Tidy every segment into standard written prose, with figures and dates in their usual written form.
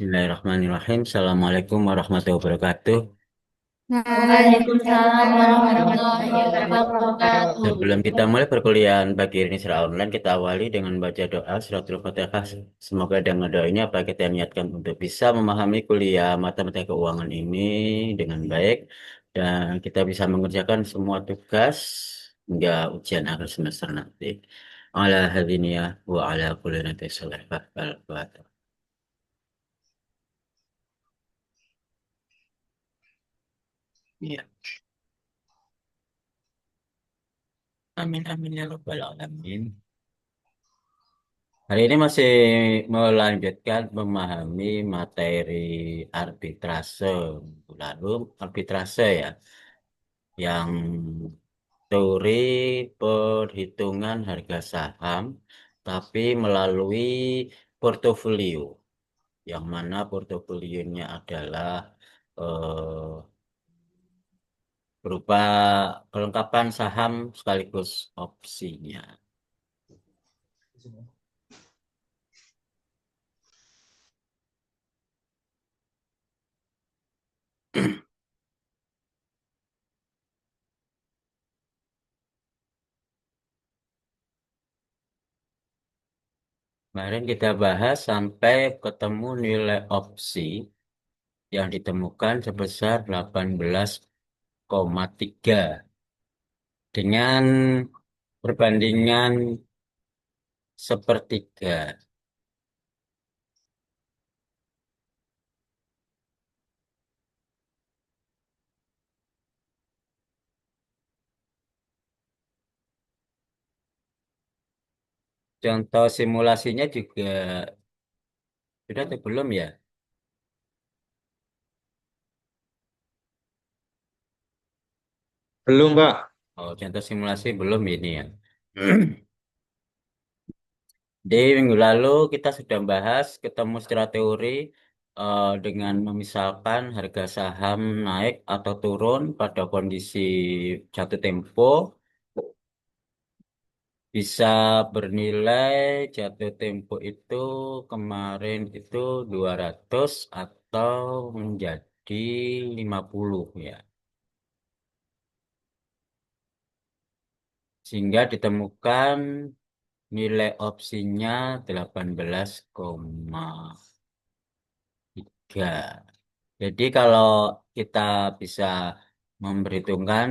Bismillahirrahmanirrahim. Assalamualaikum warahmatullahi wabarakatuh. Waalaikumsalam warahmatullahi wabarakatuh. Sebelum kita mulai perkuliahan pagi ini secara online, kita awali dengan baca doa suratul Fatihah. Semoga dengan doa ini apa kita niatkan untuk bisa memahami kuliah matematika keuangan ini dengan baik dan kita bisa mengerjakan semua tugas hingga ujian akhir semester nanti. Ala hadiniya wa ala kulli nati salih al-Fatihah. Ya. Amin amin ya rabbal alamin. Hari ini masih melanjutkan memahami materi arbitrase. Lalu arbitrase ya, yang teori perhitungan harga saham, tapi melalui portofolio, yang mana portofolionya adalah eh, berupa kelengkapan saham sekaligus opsinya. Kemarin kita bahas sampai ketemu nilai opsi yang ditemukan sebesar 18,3 dengan perbandingan sepertiga. Contoh simulasinya juga sudah atau belum ya? Belum, Pak. Oh, contoh simulasi belum ini ya. Di minggu lalu kita sudah bahas ketemu secara teori dengan memisalkan harga saham naik atau turun pada kondisi jatuh tempo bisa bernilai jatuh tempo itu kemarin itu 200 atau menjadi 50 ya. Sehingga ditemukan nilai opsinya 18,3. Jadi kalau kita bisa memperhitungkan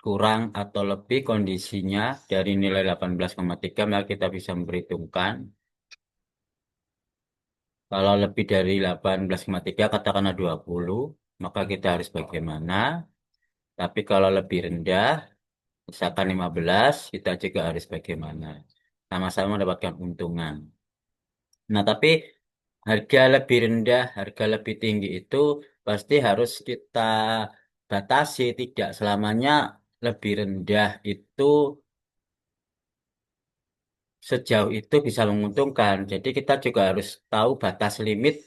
kurang atau lebih kondisinya dari nilai 18,3, maka kita bisa memperhitungkan kalau lebih dari 18,3 katakanlah 20, maka kita harus bagaimana? Tapi kalau lebih rendah, misalkan 15, kita juga harus bagaimana? Sama-sama mendapatkan untungan. Nah, tapi harga lebih rendah, harga lebih tinggi itu pasti harus kita batasi. Tidak selamanya lebih rendah itu sejauh itu bisa menguntungkan. Jadi kita juga harus tahu batas limit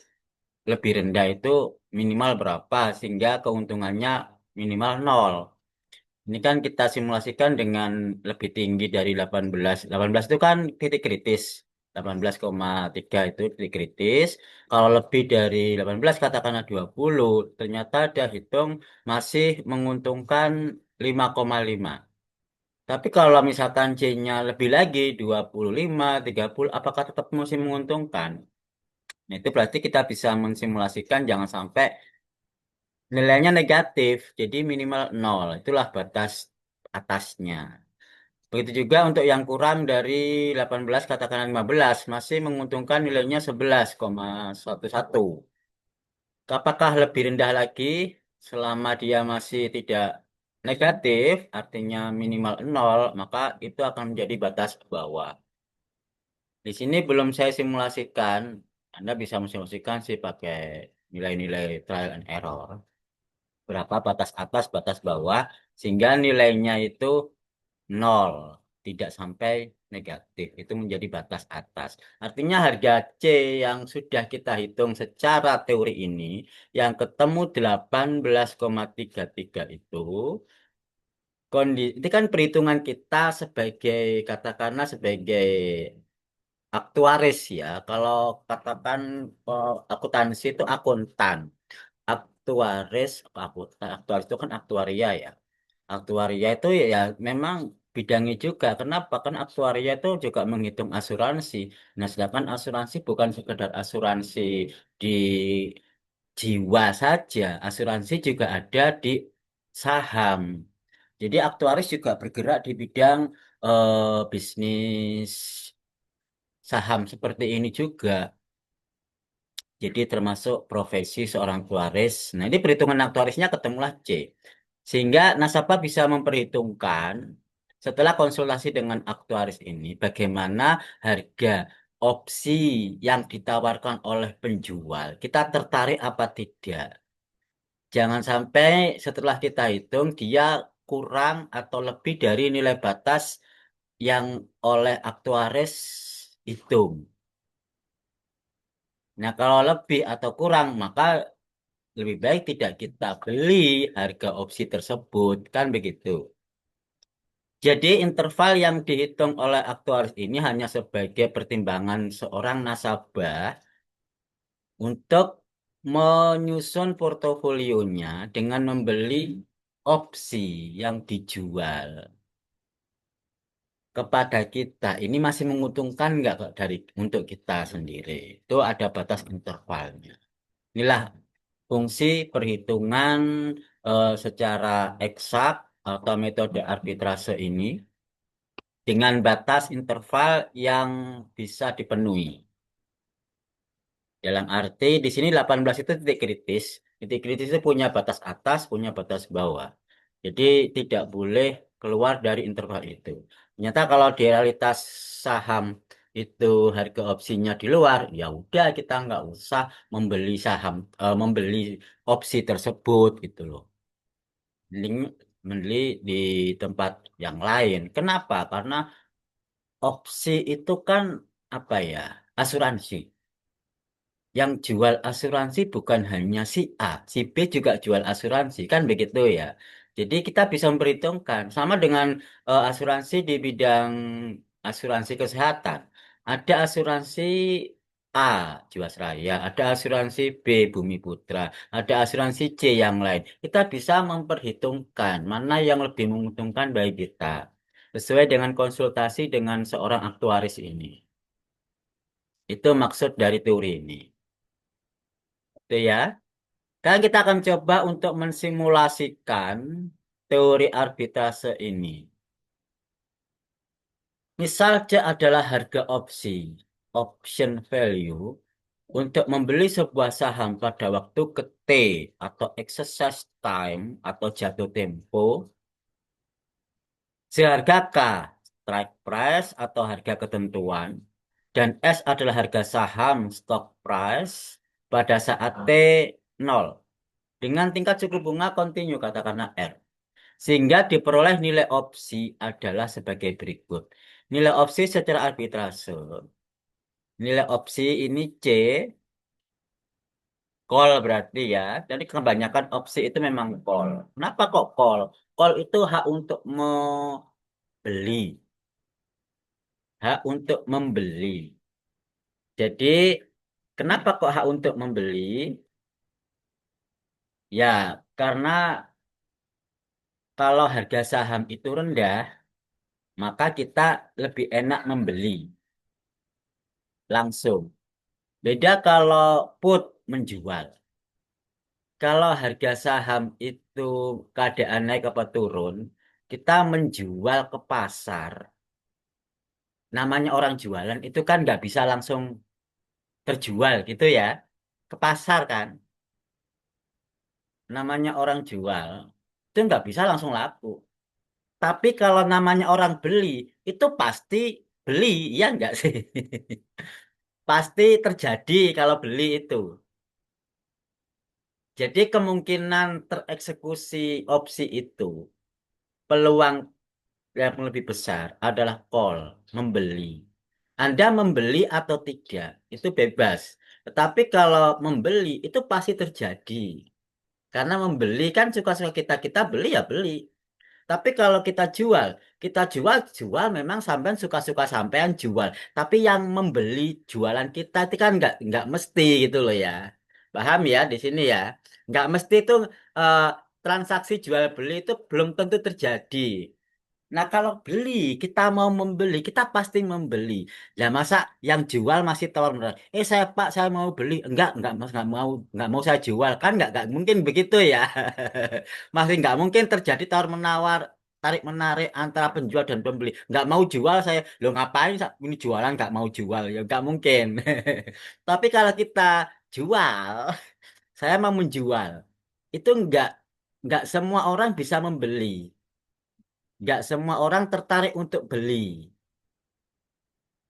lebih rendah itu minimal berapa sehingga keuntungannya minimal nol. Ini kan kita simulasikan dengan lebih tinggi dari 18. 18 itu kan titik kritis. 18,3 itu titik kritis. Kalau lebih dari 18 katakanlah 20, ternyata ada hitung masih menguntungkan 5,5. Tapi kalau misalkan C-nya lebih lagi 25, 30, apakah tetap masih menguntungkan? Nah, itu berarti kita bisa mensimulasikan jangan sampai nilainya negatif, jadi minimal nol. Itulah batas atasnya. Begitu juga untuk yang kurang dari 18 katakan 15 masih menguntungkan nilainya 11,11. Apakah lebih rendah lagi selama dia masih tidak negatif, artinya minimal nol, maka itu akan menjadi batas bawah. Di sini belum saya simulasikan. Anda bisa mensimulasikan sih pakai nilai-nilai trial and error. Berapa batas atas, batas bawah, sehingga nilainya itu nol, tidak sampai negatif. Itu menjadi batas atas. Artinya harga C yang sudah kita hitung secara teori ini, yang ketemu 18,33 itu, kondisi, itu kan perhitungan kita sebagai, katakanlah sebagai aktuaris ya. Kalau katakan akuntansi itu akuntan. Aktuaris, aktuaris itu kan aktuaria ya. Aktuaria itu ya memang bidangnya juga. Kenapa? Kan aktuaria itu juga menghitung asuransi. Nah, sedangkan asuransi bukan sekedar asuransi di jiwa saja. Asuransi juga ada di saham. Jadi aktuaris juga bergerak di bidang bisnis saham seperti ini juga. Jadi termasuk profesi seorang aktuaris. Nah, ini perhitungan aktuarisnya ketemulah C. Sehingga nasabah bisa memperhitungkan setelah konsultasi dengan aktuaris ini bagaimana harga opsi yang ditawarkan oleh penjual. Kita tertarik apa tidak? Jangan sampai setelah kita hitung dia kurang atau lebih dari nilai batas yang oleh aktuaris hitung. Nah, kalau lebih atau kurang, maka lebih baik tidak kita beli harga opsi tersebut, kan begitu. Jadi interval yang dihitung oleh aktuaris ini hanya sebagai pertimbangan seorang nasabah untuk menyusun portofolionya dengan membeli opsi yang dijual kepada kita. Ini masih menguntungkan nggak Kak, untuk kita sendiri? Itu ada batas intervalnya. Inilah fungsi perhitungan secara eksak atau metode arbitrase ini dengan batas interval yang bisa dipenuhi. Dalam arti di sini 18 itu titik kritis. Titik kritis itu punya batas atas, punya batas bawah. Jadi tidak boleh keluar dari interval itu. Ternyata kalau di realitas saham itu harga opsinya di luar, ya udah kita nggak usah membeli saham, membeli opsi tersebut gitu loh. Mending beli di tempat yang lain. Kenapa? Karena opsi itu kan apa ya? Asuransi. Yang jual asuransi bukan hanya si A, si B juga jual asuransi, kan begitu ya. Jadi kita bisa memperhitungkan sama dengan asuransi di bidang asuransi kesehatan. Ada asuransi A Jiwasraya, ada asuransi B Bumi Putra, ada asuransi C yang lain. Kita bisa memperhitungkan mana yang lebih menguntungkan bagi kita sesuai dengan konsultasi dengan seorang aktuaris ini. Itu maksud dari teori ini. Itu ya. Sekarang kita akan coba untuk mensimulasikan teori arbitrase ini. Misal C adalah harga opsi, option value, untuk membeli sebuah saham pada waktu ke T atau exercise time atau jatuh tempo, seharga K, strike price atau harga ketentuan, dan S adalah harga saham stock price pada saat T 0 dengan tingkat suku bunga kontinu katakanlah R. Sehingga diperoleh nilai opsi adalah sebagai berikut. Nilai opsi secara arbitrase. Nilai opsi ini C, call berarti ya. Jadi kebanyakan opsi itu memang call. Kenapa kok call? Call itu hak untuk membeli. Hak untuk membeli. Jadi kenapa kok hak untuk membeli? Ya, karena kalau harga saham itu rendah, maka kita lebih enak membeli langsung. Beda kalau put menjual. Kalau harga saham itu keadaan naik apa turun, kita menjual ke pasar. Namanya orang jualan itu kan nggak bisa langsung terjual gitu ya. Ke pasar kan. Namanya orang jual itu nggak bisa langsung laku. Tapi kalau namanya orang beli, itu pasti beli, ya nggak sih? Pasti terjadi kalau beli itu. Jadi kemungkinan tereksekusi opsi itu, peluang yang lebih besar adalah call, membeli. Anda membeli atau tidak, itu bebas. Tetapi kalau membeli, itu pasti terjadi. Karena membeli kan suka-suka kita, kita beli ya beli. Tapi kalau kita jual, jual memang sampean suka-suka sampean jual. Tapi yang membeli jualan kita itu kan nggak mesti gitu loh ya. Paham ya di sini ya? Nggak mesti itu eh, transaksi jual beli itu belum tentu terjadi. Nah, kalau beli, kita mau membeli, kita pasti membeli. Lah masa yang jual masih tawar menawar. Saya Pak, saya mau beli. Enggak Mas, nggak mau saya jual. Kan nggak mungkin begitu ya. Masih nggak mungkin terjadi tawar menawar, tarik menarik antara penjual dan pembeli. Nggak mau jual saya, lo ngapain ini jualan nggak mau jual ya nggak mungkin. Tapi kalau kita jual, saya mau menjual. Itu nggak semua orang bisa membeli. Nggak semua orang tertarik untuk beli.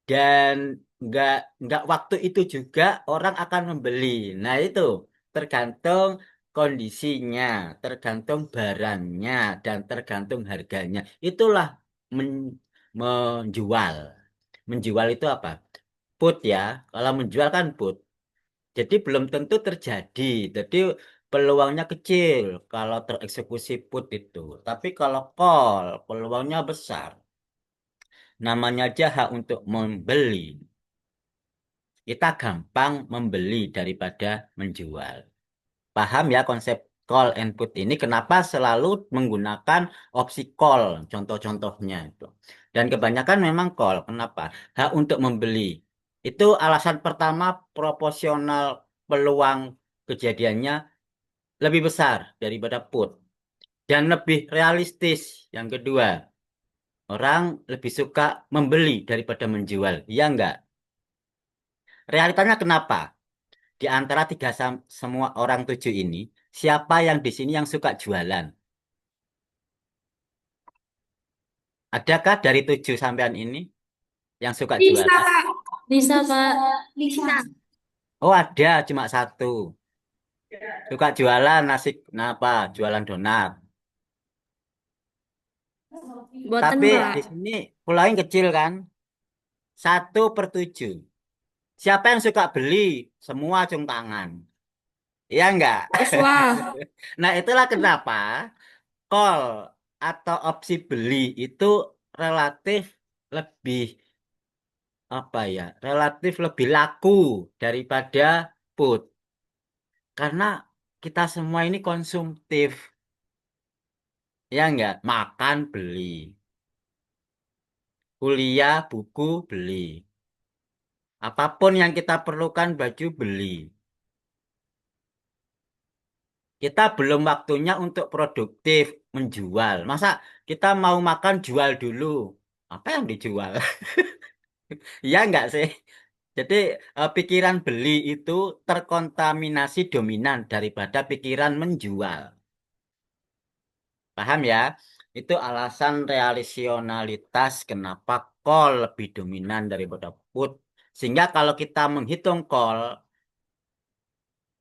Dan nggak nggak waktu itu juga orang akan membeli. Nah itu tergantung kondisinya, tergantung barangnya, dan tergantung harganya. Itulah menjual. Menjual itu apa? Put ya. Kalau menjual kan put. Jadi belum tentu terjadi. Jadi peluangnya kecil kalau tereksekusi put itu. Tapi kalau call peluangnya besar. Namanya aja hak untuk membeli. Kita gampang membeli daripada menjual. Paham ya konsep call and put ini? Kenapa selalu menggunakan opsi call? Contoh-contohnya itu. Dan kebanyakan memang call. Kenapa? Hak untuk membeli. Itu alasan pertama proporsional peluang kejadiannya lebih besar daripada put. Dan lebih realistis. Yang kedua, orang lebih suka membeli daripada menjual. Iya enggak? Realitanya kenapa? Di antara semua orang tujuh ini, siapa yang di sini yang suka jualan? Adakah dari tujuh sampean ini yang suka Bisa, jualan? Kak. Bisa, Pak. Bisa. Oh ada, cuma satu. Suka jualan nasi, apa? Jualan donat. Buatan, Tapi Kak. di sini pulaunya kecil kan? 1/7. Siapa yang suka beli? Semua acung tangan. Iya enggak? Wah. Nah itulah kenapa call atau opsi beli itu relatif lebih apa ya relatif lebih laku daripada put karena kita semua ini konsumtif ya enggak makan beli kuliah buku beli apapun yang kita perlukan baju beli kita belum waktunya untuk produktif menjual masa kita mau makan jual dulu apa yang dijual ya enggak sih jadi pikiran beli itu terkontaminasi dominan daripada pikiran menjual. Paham ya? Itu alasan realisionalitas kenapa call lebih dominan daripada put. Sehingga kalau kita menghitung call,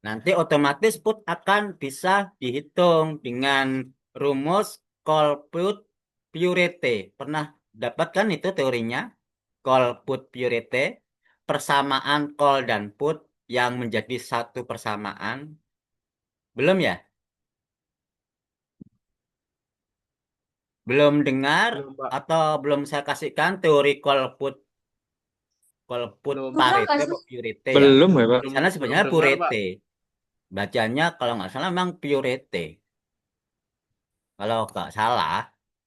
nanti otomatis put akan bisa dihitung dengan rumus call put purity. Pernah dapatkan itu teorinya? Call put purity, persamaan call dan put yang menjadi satu persamaan. Belum ya? Belum dengar Belum, Pak. atau belum saya kasihkan teori Golput Belum. Susah Parete nggak apa sih? Purete ya? Belum ya, Pak? Di sana Belum sebenarnya dengar, Pak. Purete. Bacanya kalau nggak salah memang Purete. Kalau nggak salah,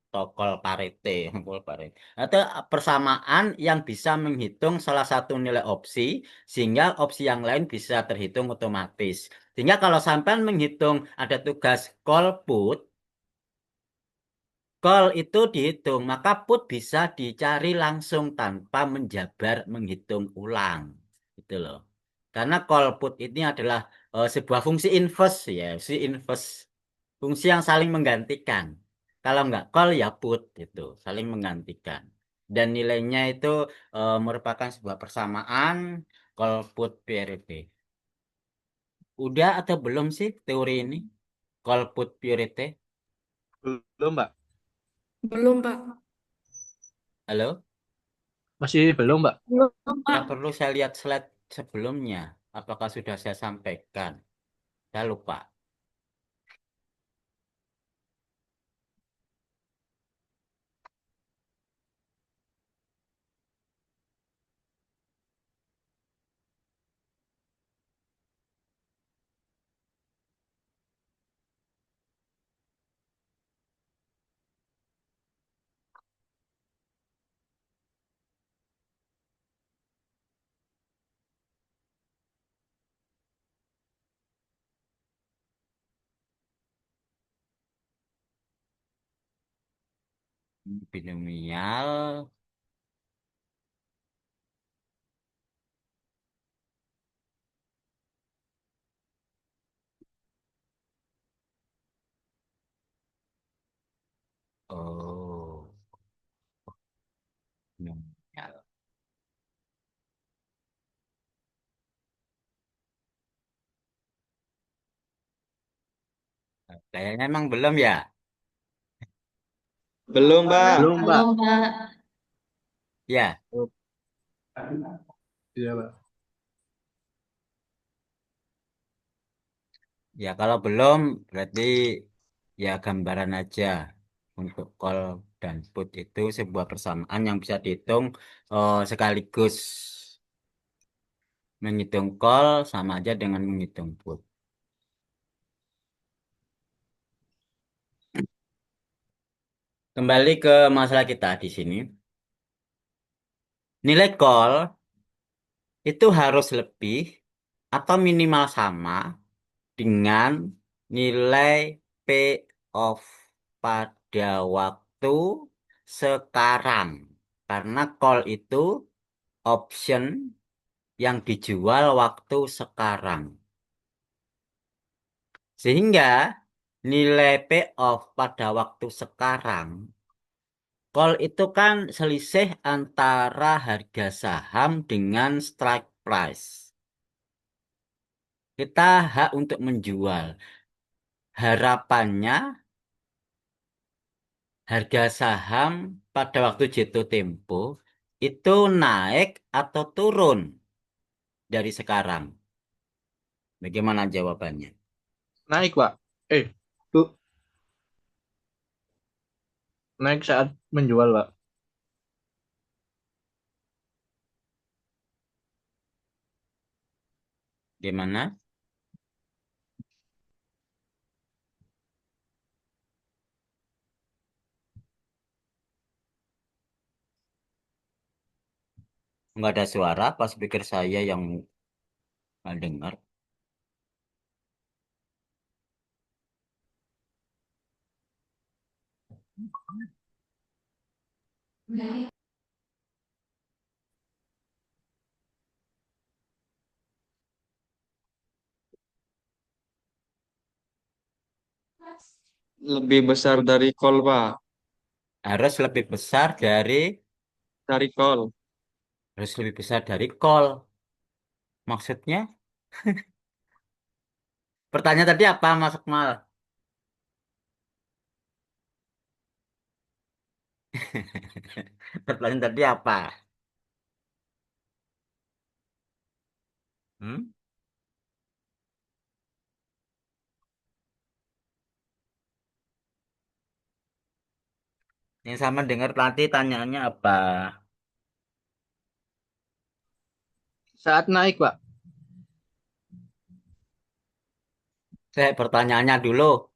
Tokol Parete. Tokol Parete. Itu persamaan yang bisa menghitung salah satu nilai opsi, sehingga opsi yang lain bisa terhitung otomatis. Sehingga kalau sampai menghitung ada tugas call put, call itu dihitung, maka put bisa dicari langsung tanpa menjabar menghitung ulang. Gitu loh. Karena call put ini adalah sebuah fungsi inverse ya, si inverse fungsi yang saling menggantikan. Kalau nggak call ya put itu, saling menggantikan. Dan nilainya itu merupakan sebuah persamaan call put purity. Udah atau belum sih teori ini? Call put purity? Belum, Pak. Belum, Pak. Halo? Masih belum, Pak. Belum, Nggak Pak. perlu saya lihat slide sebelumnya. Apakah sudah saya sampaikan? Saya lupa. Binomial. Oh, binomial. Kayaknya emang belum ya? Belum, Pak. Belum, Pak. Belum, Pak. Ya, Oh, iya, Pak. ya kalau belum berarti ya gambaran aja untuk call dan put itu sebuah persamaan yang bisa dihitung sekaligus menghitung call sama aja dengan menghitung put. Kembali ke masalah kita di sini. Nilai call itu harus lebih atau minimal sama dengan nilai P of pada waktu sekarang. Karena call itu option yang dijual waktu sekarang. Sehingga nilai payoff pada waktu sekarang, call itu kan selisih antara harga saham dengan strike price. Kita hak untuk menjual. Harapannya harga saham pada waktu jatuh tempo itu naik atau turun dari sekarang. Bagaimana jawabannya? Naik, Pak. Tuh, naik saat menjual, Pak. Gimana? Nggak ada suara pas speaker saya yang nggak dengar. Lebih besar dari call, Pak. Harus lebih besar dari Dari call. harus lebih besar dari call. Maksudnya? Pertanyaan tadi apa, Mas Akmal? Pertanyaan tadi apa? Hmm? Yang sama dengar nanti tanyaannya apa? Saat naik, Pak. Saya pertanyaannya dulu.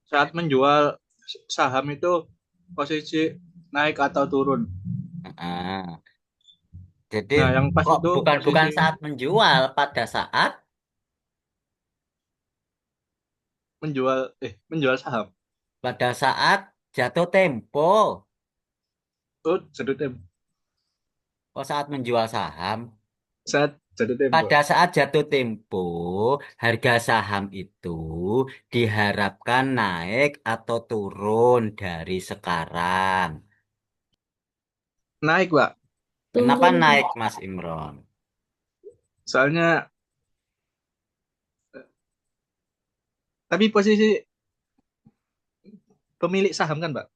Saat menjual saham itu posisi naik atau turun. Ah, jadi Nah, yang pas kok itu bukan posisi bukan saat menjual, pada saat menjual saham. pada saat jatuh tempo. Oh, jatuh tempo. Oh, saat menjual saham. Saat jatuh tempo. Pada saat jatuh tempo, harga saham itu diharapkan naik atau turun dari sekarang. Naik, Pak. Kenapa Turun, naik, Pak. Mas Imron? Soalnya, tapi posisi pemilik saham kan, Pak,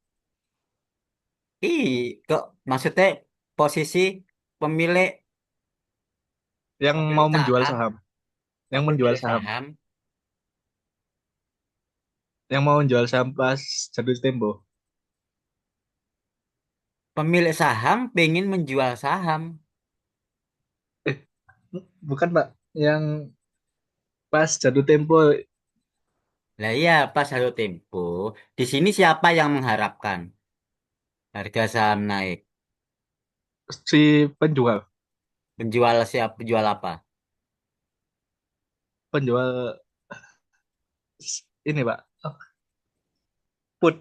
Kok maksudnya posisi pemilik yang pemilik mau menjual saham, saham, oh, yang menjual pemilik saham, saham, yang mau menjual saham pas jatuh tempo. pemilik saham pengen menjual saham. Eh, bukan, Pak, yang pas jatuh tempo Lah iya, pas jatuh tempo, di sini siapa yang mengharapkan harga saham naik? si penjual, Penjual siapa? Penjual apa? penjual ini, Pak, put.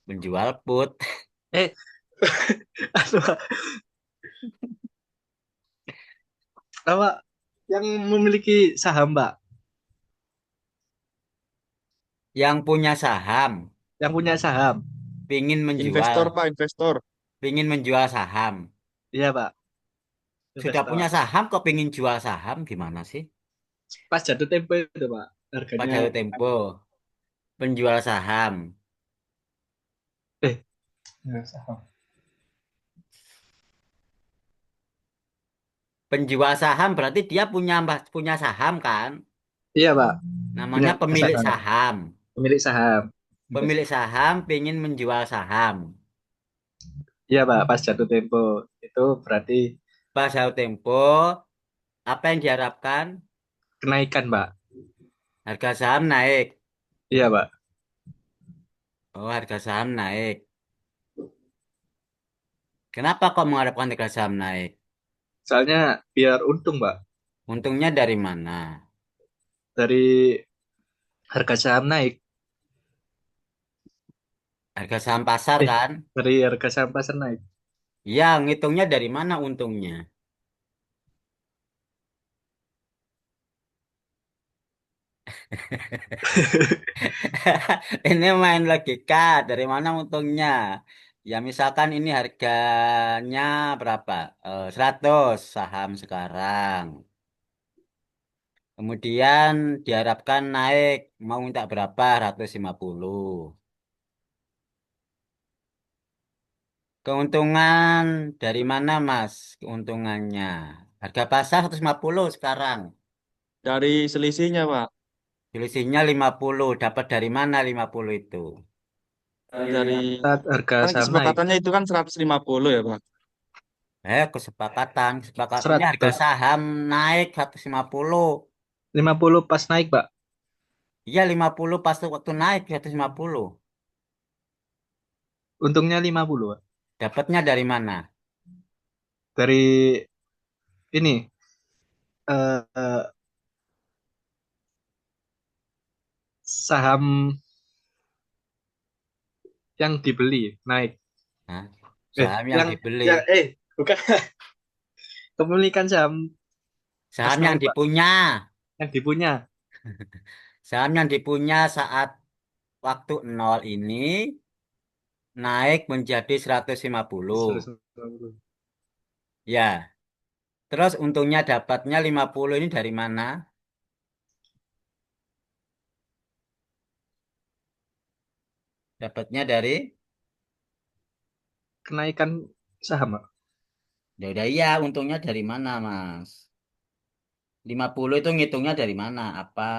Penjual put. Eh, apa? Apa yang memiliki saham, Mbak? Yang punya saham, Yang punya saham. pingin Investor, menjual, Pak, investor. pingin menjual saham. Iya, Pak. Sudah punya Investor. saham kok pingin jual saham gimana sih? Pas jatuh tempo itu, Pak. Harganya. Pada tempo, penjual saham. Eh, ya, saham. Penjual saham berarti dia punya saham kan? Iya, Pak. Punya Namanya pemilik saham. saham. Pemilik saham. Pemilik Investor. saham pingin menjual saham. Iya, Pak. Pas jatuh tempo. Itu berarti Pas jatuh tempo, apa yang diharapkan? kenaikan, Pak. Harga saham naik. Iya, Pak. Oh, harga saham naik. Kenapa kok mengharapkan harga saham naik? Soalnya biar untung, Pak. Untungnya dari mana? Dari harga saham naik. Harga saham pasar Eh, kan? dari harga saham pasar naik. Ya, ngitungnya dari mana untungnya? Ini main logika, dari mana untungnya? Ya, misalkan ini harganya berapa? 100 saham sekarang. Kemudian diharapkan naik, mau minta berapa? 150. Keuntungan dari mana, Mas? Keuntungannya. Harga pasar 150 sekarang. Dari selisihnya, Pak. Selisihnya 50. Dapat dari mana 50 itu? Dari Saat harga kan saham naik. kesepakatannya itu kan 150 ya, Pak. Kesepakatan. Kesepakatannya harga 100. saham naik 150. 50 pas naik, Pak. Iya, 50 pas waktu naik 150. Untungnya 50, Pak. Dapatnya dari mana? Dari ini eh, eh, saham yang dibeli naik. Hah? Eh, Saham yang dibeli. bukan kepemilikan saham pas Saham yang naik, Pak. dipunya. Yang dipunya Saham yang dipunya saat waktu nol ini naik menjadi 150. 150. Ya, terus untungnya dapatnya 50 ini dari mana? Dapatnya dari, Kenaikan saham, Pak. ya udah iya, untungnya dari mana, Mas? 50 itu ngitungnya dari mana? Apa?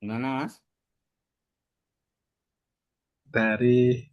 Gimana, Mas? Dari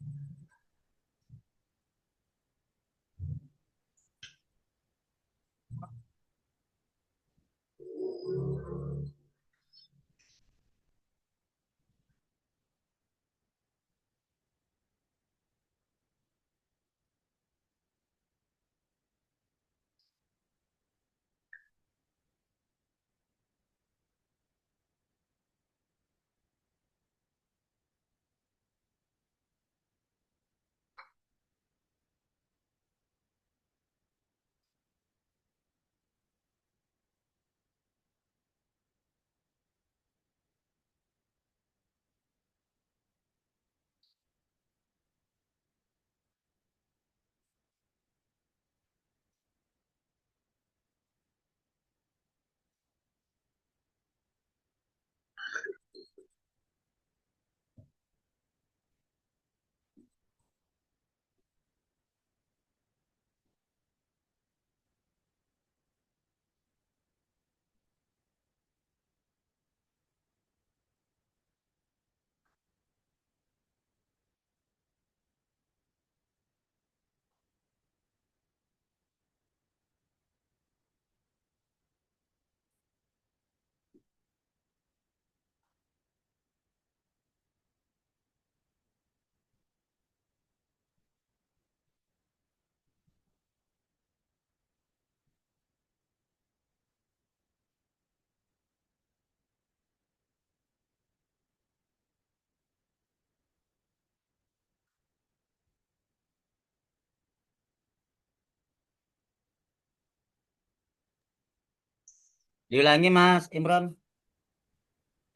Diulangi Mas Imron.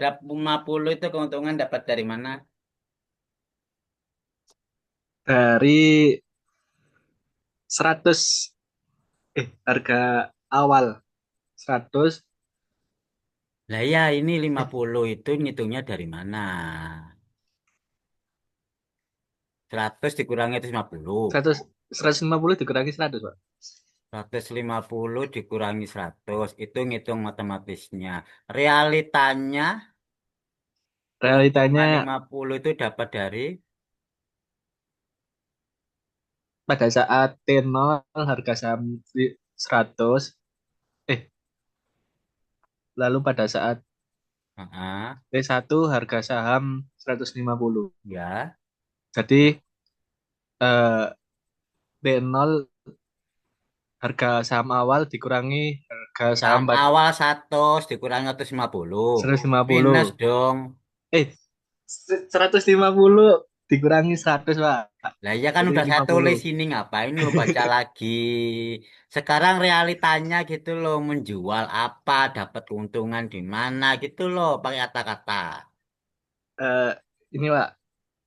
50 itu keuntungan dapat dari mana? Dari 100 harga awal 100 Lah ya ini 50 itu ngitungnya dari mana? 100 dikurangi 150. 100 150 dikurangi 100, Pak. 150 dikurangi 100 itu ngitung matematisnya. Realitanya keuntungan Realitanya 50 itu dapat dari pada saat T0 harga saham 100, eh lalu pada saat ah, T1 harga saham 150. ya. Jadi eh, T0 harga saham awal dikurangi harga saham Saham awal 100 dikurangi 150. 150. Minus dong. Eh, 150 dikurangi 100, Pak. Lah iya kan Jadi udah saya 50. tulis ini ngapain lo baca lagi. Sekarang realitanya gitu loh menjual apa, dapat keuntungan di mana gitu loh pakai kata-kata. Eh, ini, Pak,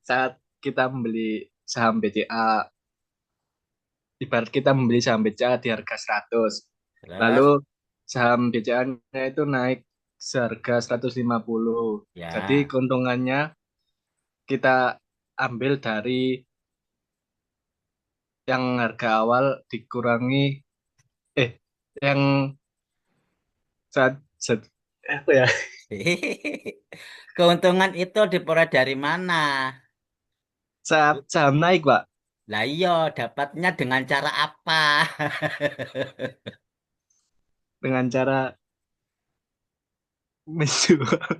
saat kita membeli saham BCA, ibarat kita membeli saham BCA di harga 100. Lalu Terus saham BCA-nya itu naik seharga 150. Jadi ya keuntungannya kita ambil dari yang harga awal dikurangi eh yang saat apa ya? keuntungan itu diperoleh dari mana? Saham naik, Pak, Lah iya dapatnya dengan cara apa? dengan cara menjual.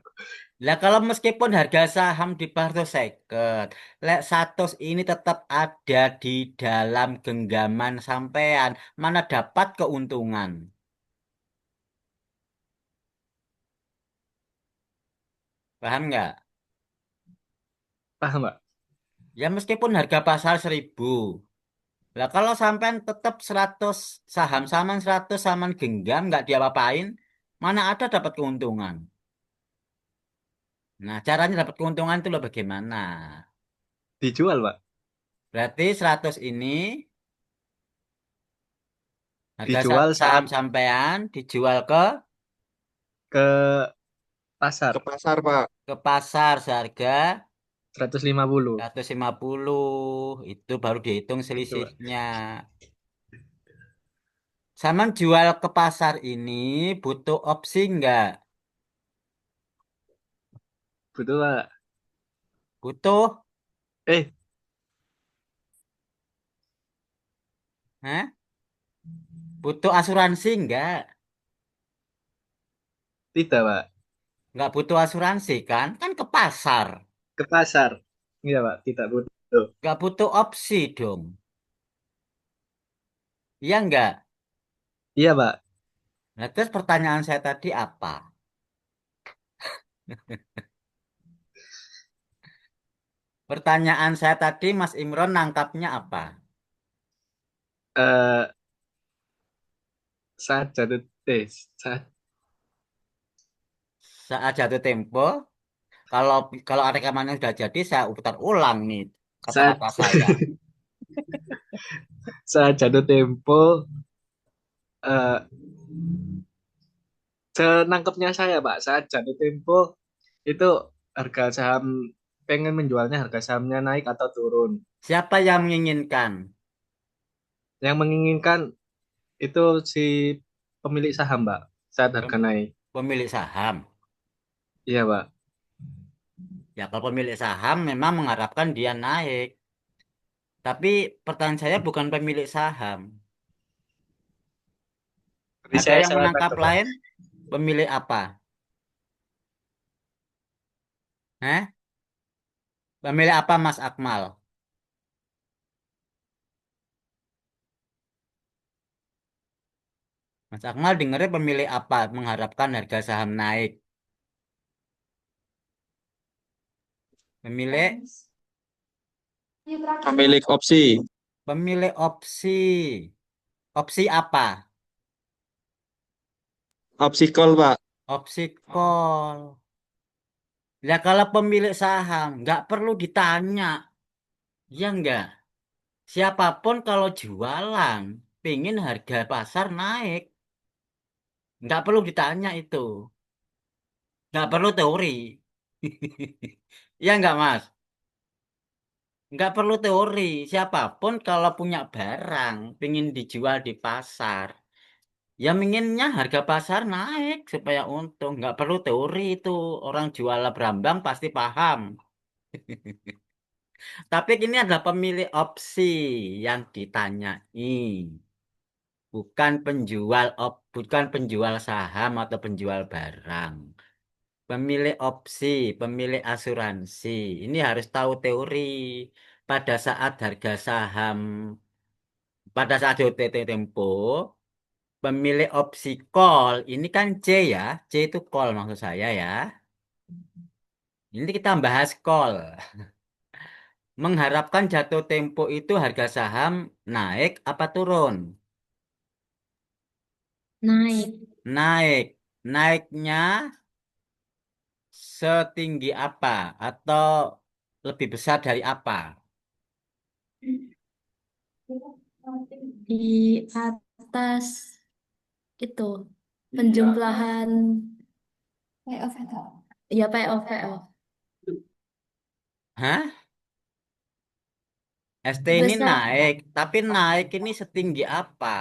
Lah kalau meskipun harga saham di Parto seket, lek 100 ini tetap ada di dalam genggaman sampean, mana dapat keuntungan? Paham nggak? Paham, Pak? Ya meskipun harga pasar 1000. Lah kalau sampean tetap 100 saham saman 100 saman genggam nggak diapa-apain, mana ada dapat keuntungan? Nah, caranya dapat keuntungan itu loh bagaimana? Dijual, Pak. Berarti 100 ini harga Dijual saham saat sampean dijual ke ke pasar Ke pasar, Pak. pasar seharga 150. 150. Itu baru dihitung Itu, Pak. selisihnya. Sama jual ke pasar ini butuh opsi nggak? Betul, Pak. Butuh, Eh, hah? Butuh asuransi nggak? tidak, Pak. Nggak butuh asuransi kan? Kan ke pasar. Ke pasar. Iya, Pak, tidak butuh. Nggak butuh opsi dong. Iya nggak? Iya, Pak. Nah, terus pertanyaan saya tadi apa? Pertanyaan saya tadi Mas Imron nangkapnya apa? Eh, saat jatuh saat Saat jatuh tempo, kalau kalau rekamannya sudah jadi, saya putar ulang nih saat kata-kata saya. saat jatuh tempo, eh senangkepnya saya, Pak, saat jatuh tempo itu harga saham pengen menjualnya harga sahamnya naik atau turun. Siapa yang menginginkan? Yang menginginkan itu si pemilik saham, Pak, saat harga Pem- naik. Pemilik saham. Iya, Pak. Ya, kalau pemilik saham memang mengharapkan dia naik. Tapi pertanyaan saya bukan pemilik saham. Tapi Ada saya yang salah menangkap tangkap, Pak. lain? Pemilik apa? Hah? Pemilik apa Mas Akmal? Mas Akmal dengarnya pemilik apa? Mengharapkan harga saham naik. Pemilik, Pemilik opsi. pemilik opsi. Opsi apa? Opsi call, Pak. Opsi call. Ya kalau pemilik saham nggak perlu ditanya, ya enggak. Siapapun kalau jualan, pingin harga pasar naik, nggak perlu ditanya itu, nggak perlu teori. Ya enggak Mas, nggak perlu teori. Siapapun kalau punya barang, pingin dijual di pasar, ya inginnya harga pasar naik supaya untung. Nggak perlu teori itu. Orang jual berambang pasti paham. Tapi ini adalah pemilik opsi yang ditanyai. Bukan penjual saham atau penjual barang. Pemilik opsi, pemilik asuransi. Ini harus tahu teori. Pada saat harga saham, pada saat JOT Tempo, pemilik opsi call, ini kan C ya, C itu call maksud saya ya. Ini kita bahas call. Mengharapkan jatuh tempo itu harga saham naik apa turun? Naik. Naik. Naiknya setinggi apa? Atau lebih besar dari apa? Di atas itu penjumlahan ya payoff. Hah? ST ini Besar. naik, tapi naik ini setinggi apa?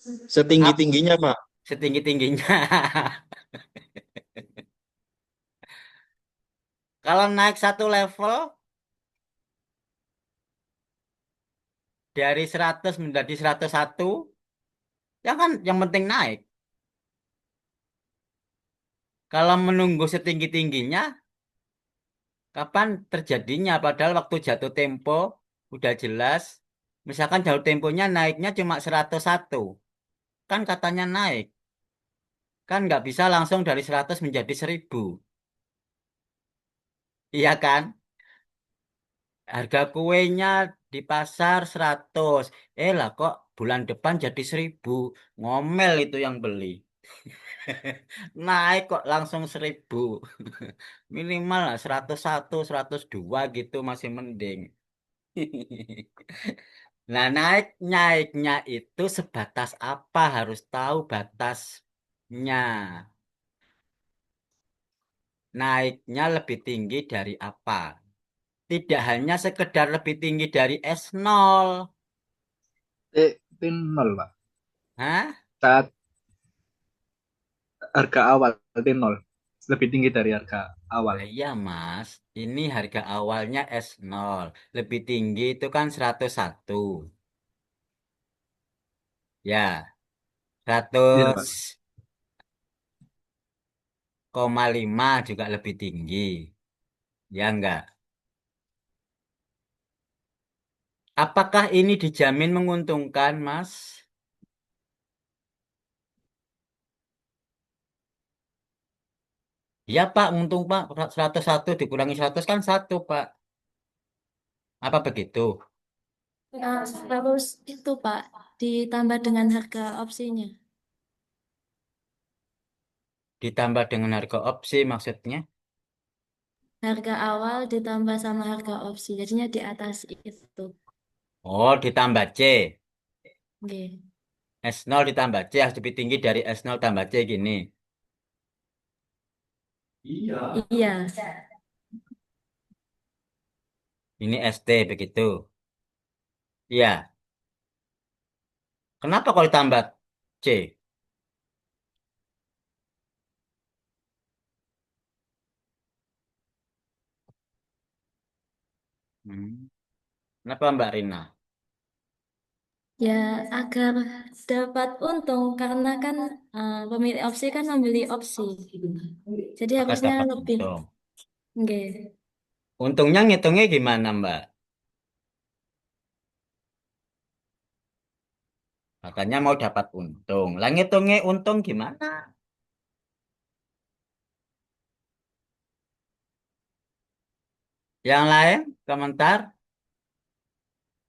Ap- Setinggi-tingginya, Pak. Setinggi-tingginya. Kalau naik satu level dari 100 menjadi 101, ya kan yang penting naik. Kalau menunggu setinggi-tingginya, kapan terjadinya? Padahal waktu jatuh tempo udah jelas. Misalkan jatuh temponya naiknya cuma 101. Kan katanya naik. Kan nggak bisa langsung dari 100 menjadi 1000. Iya kan? Harga kuenya di pasar 100. Lah kok bulan depan jadi 1000. Ngomel itu yang beli. Naik kok langsung 1000. Minimal lah 101, 102 gitu masih mending. Nah, naiknya itu sebatas apa? Harus tahu batasnya. Naiknya lebih tinggi dari apa? Tidak hanya sekedar lebih tinggi dari S0. Pin nol, Pak. Hah? Saat harga awal T nol lebih tinggi dari harga awal. Lah iya, Mas. Ini harga awalnya S0. Lebih tinggi itu kan 101. Ya, Iya, Pak. 100,5 juga lebih tinggi. Ya enggak? Apakah ini dijamin menguntungkan, Mas? Ya, Pak, untung, Pak. 101 dikurangi 100 kan 1, Pak. Apa begitu? Nah, harus itu Pak ditambah dengan harga opsinya. Ditambah dengan harga opsi maksudnya. Harga awal ditambah sama harga opsi. Jadinya di atas itu. Oh, ditambah C. Oke. S0 ditambah C harus lebih tinggi dari S0 tambah C gini. Iya. Ini ST begitu. Iya. Kenapa kalau ditambah C? Hmm. Kenapa Mbak Rina? Ya, agar dapat untung karena kan pemilik opsi kan membeli opsi. Jadi Agar harusnya dapat lebih. untung. Oke. Untungnya ngitungnya gimana Mbak? Katanya mau dapat untung. Lah ngitungnya untung gimana? Yang lain komentar?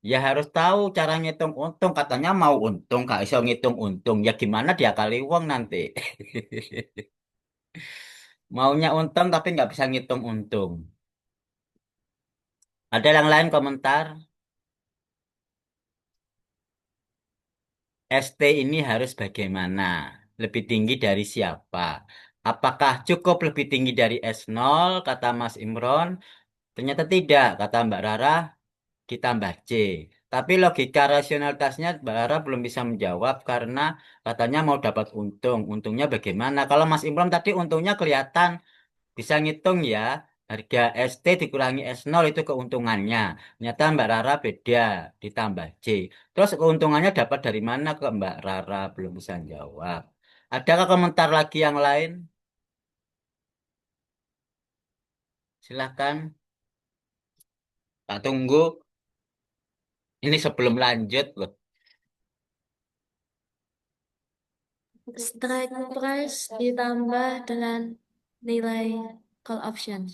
Ya harus tahu cara ngitung untung. Katanya mau untung, gak iso ngitung untung. Ya gimana dia kali uang nanti. Maunya untung tapi nggak bisa ngitung untung. Ada yang lain komentar? ST ini harus bagaimana? Lebih tinggi dari siapa? Apakah cukup lebih tinggi dari S0, kata Mas Imron? Ternyata tidak, kata Mbak Rara, ditambah C. Tapi logika rasionalitasnya Mbak Rara belum bisa menjawab karena katanya mau dapat untung. Untungnya bagaimana? Kalau Mas Imron tadi untungnya kelihatan, bisa ngitung ya. Harga ST dikurangi S0 itu keuntungannya. Ternyata Mbak Rara beda, ditambah C. Terus keuntungannya dapat dari mana ke Mbak Rara? Belum bisa jawab. Adakah komentar lagi yang lain? Silahkan. Tak tunggu. Ini sebelum lanjut loh. Strike price ditambah dengan nilai call option.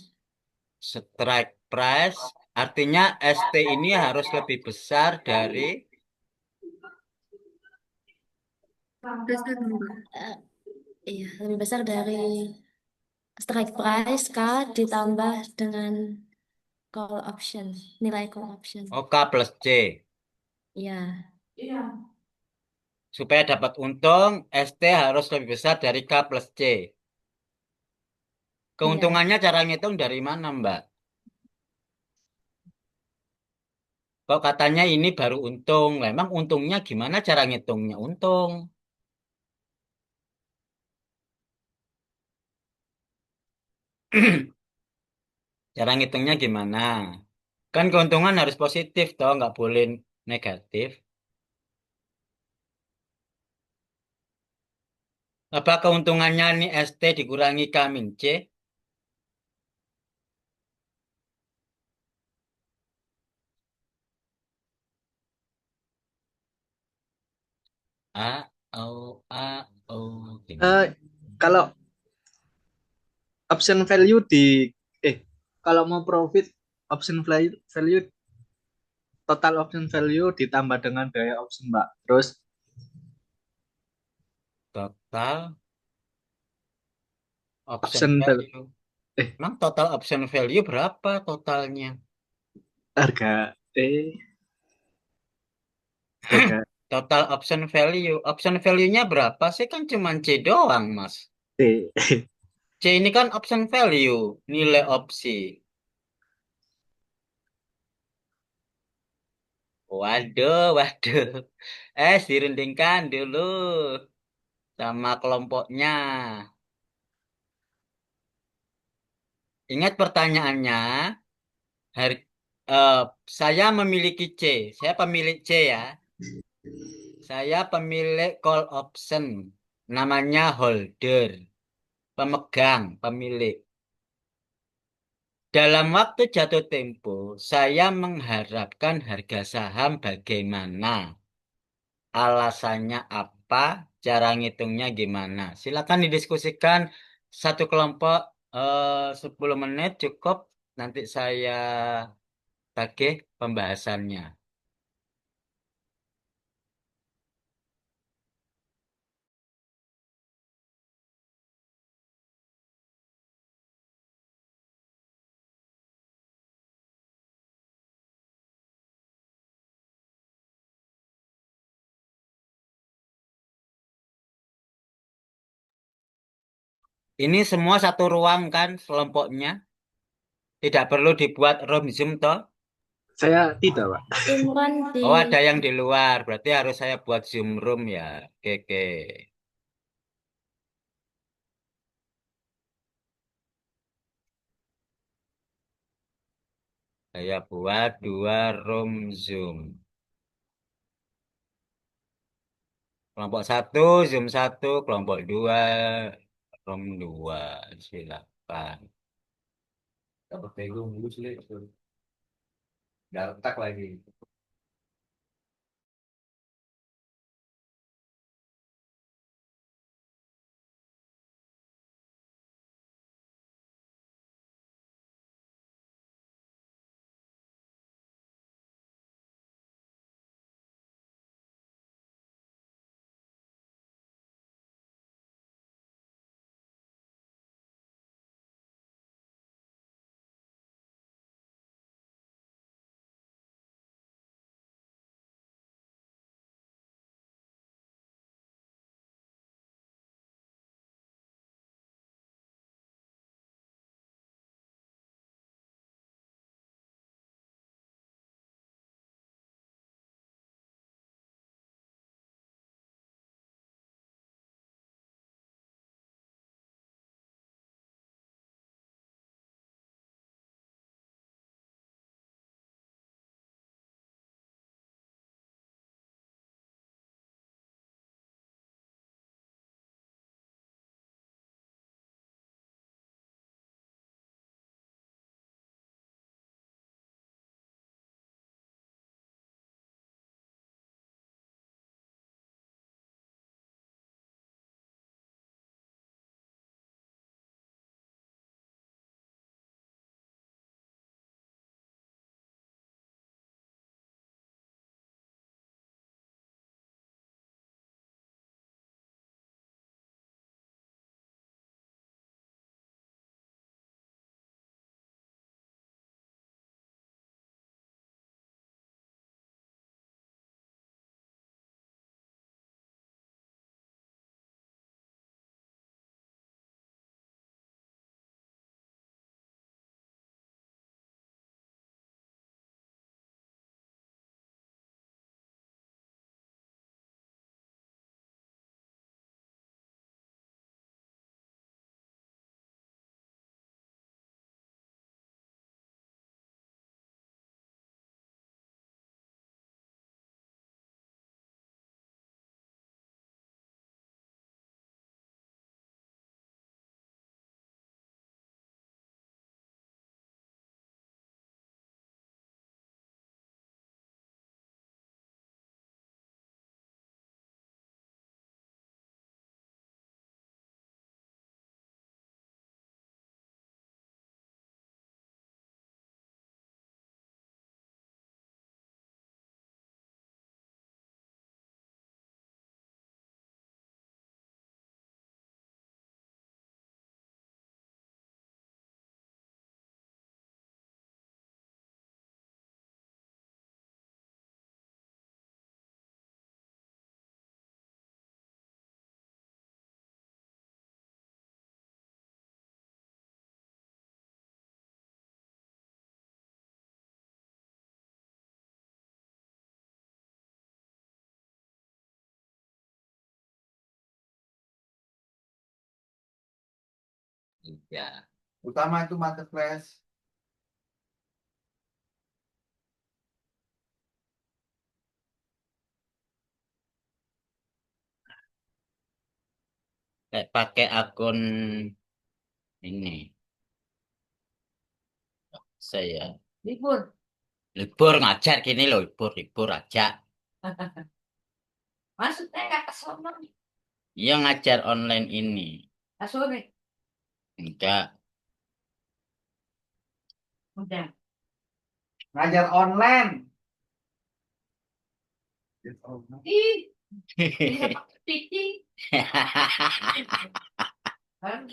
Strike price artinya ST ini harus lebih besar dari Eh, iya, lebih besar dari strike price K ditambah dengan call option, nilai call option. OK plus C. Iya, Supaya dapat untung, ST harus lebih besar dari K plus C. iya. Keuntungannya cara ngitung dari mana, Mbak? Kok katanya ini baru untung. Lah, emang untungnya gimana cara ngitungnya untung? Cara ngitungnya gimana? Kan keuntungan harus positif toh, nggak boleh negatif. Apa keuntungannya nih ST dikurangi K min C? A, O. Eh, kalau option value eh kalau mau profit option value total option value ditambah dengan biaya option Mbak. Terus Total option option value. eh Emang total option value berapa totalnya? harga harga Total option value. Option value-nya berapa sih? Kan cuma C doang, Mas. T. C ini kan option value, nilai opsi. Waduh, waduh. Dirundingkan dulu sama kelompoknya. Ingat pertanyaannya, har- eh, saya memiliki C. Saya pemilik C ya. Saya pemilik call option. Namanya holder. Pemegang, pemilik. Dalam waktu jatuh tempo, saya mengharapkan harga saham bagaimana? Alasannya apa? Cara ngitungnya gimana? Silakan didiskusikan satu kelompok 10 menit cukup. Nanti saya tagih pembahasannya. Ini semua satu ruang kan kelompoknya. Tidak perlu dibuat room Zoom toh. Saya tidak, Pak. Imron di Oh, ada yang di luar. Berarti harus saya buat Zoom room ya. Oke, oke. Saya buat dua room Zoom. Kelompok satu, Zoom satu, kelompok dua, room dua. Silakan. Dapat pegung dulu sih, udah retak lagi. Ya. Utama itu marketplace. Kayak pakai akun ini saya Libur. libur ngajar gini loh, libur libur aja. Maksudnya nggak ke sono. Yang ngajar online ini. Nggak sore. Enggak. Udah. Ngajar online. Ih, bisa pakai PC. Kan,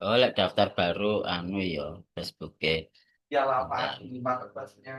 Oh, lek daftar baru anu yo Facebook. ya lah Pak, Bentar. ini marketplace-nya.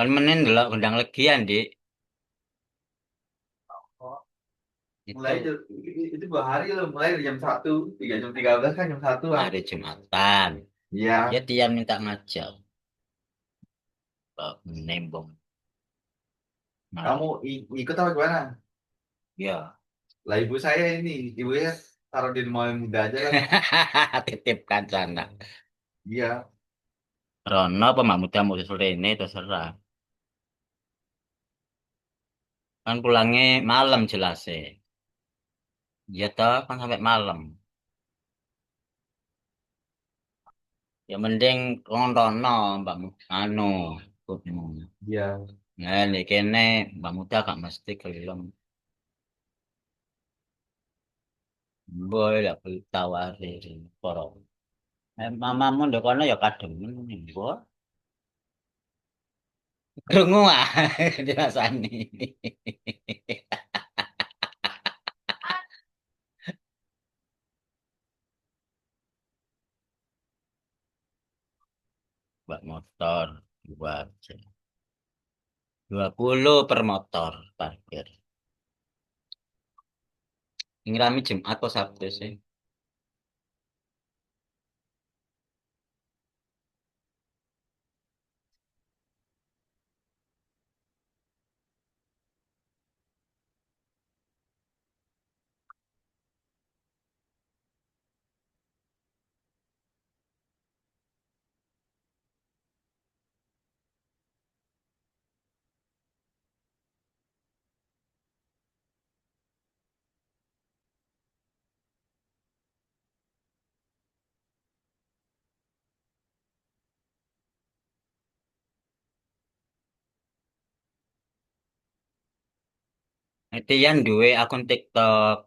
Kan menen delok undang legian, Dik. Oh, Itu mulai itu 2 hari loh, mulai dari jam 1 hingga jam 13 kan jam 1 kan. hari Jumatan. Iya. Ya Tian minta ngajak. Kok nembong. Kamu Malah. ikut apa gimana? Ya. Lah ibu saya ini, ibunya taruh di rumah yang muda aja kan. Titipkan sana. Iya. Rono apa Mak Muda mau susul ini terserah. Kan pulangnya malam jelas. Ya toh kan sampai malam. Ya mending ngontono Mbak anu. Ikutmu. Iya. Nah, ini kene Mbak Muda gak mesti kelilem. Boy lah tawari poro. Mamamu ndek kono ya kademen boy. Krungu ah dirasani. Mbak motor dua aja. 20 per motor parkir. Ini rame Jumat atau Sabtu sih? Etian duwe akun TikTok.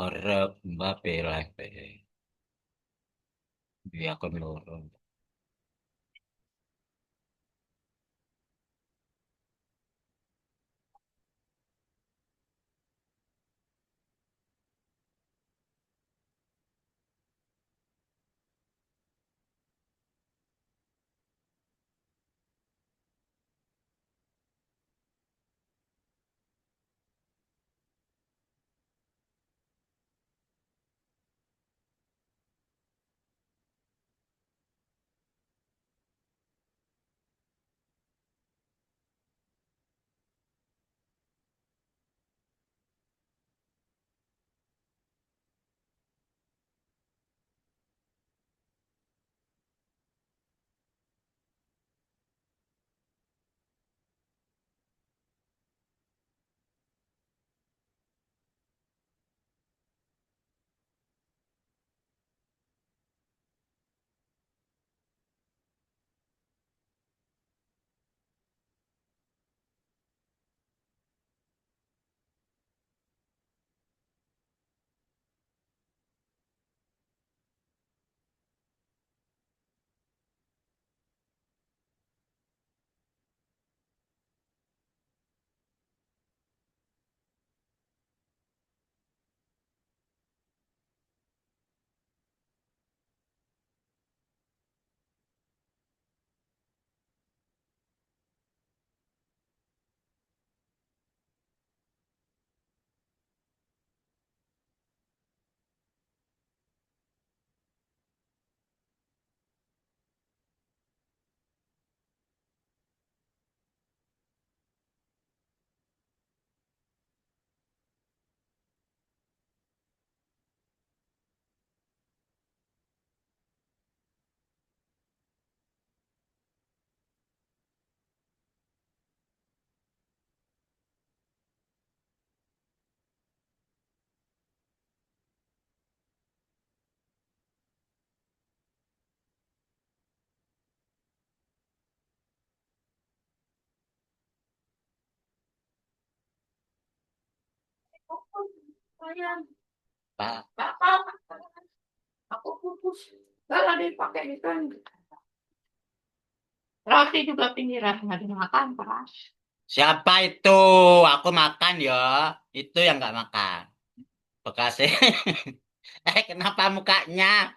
Orep Mbak Live. Duwe akun loro. Pak, Aku pupus. Salah dipakai itu. Roti juga pinggiran nggak dimakan keras. siapa itu? Aku makan ya. Itu yang nggak makan. Bekasnya. Kenapa mukanya?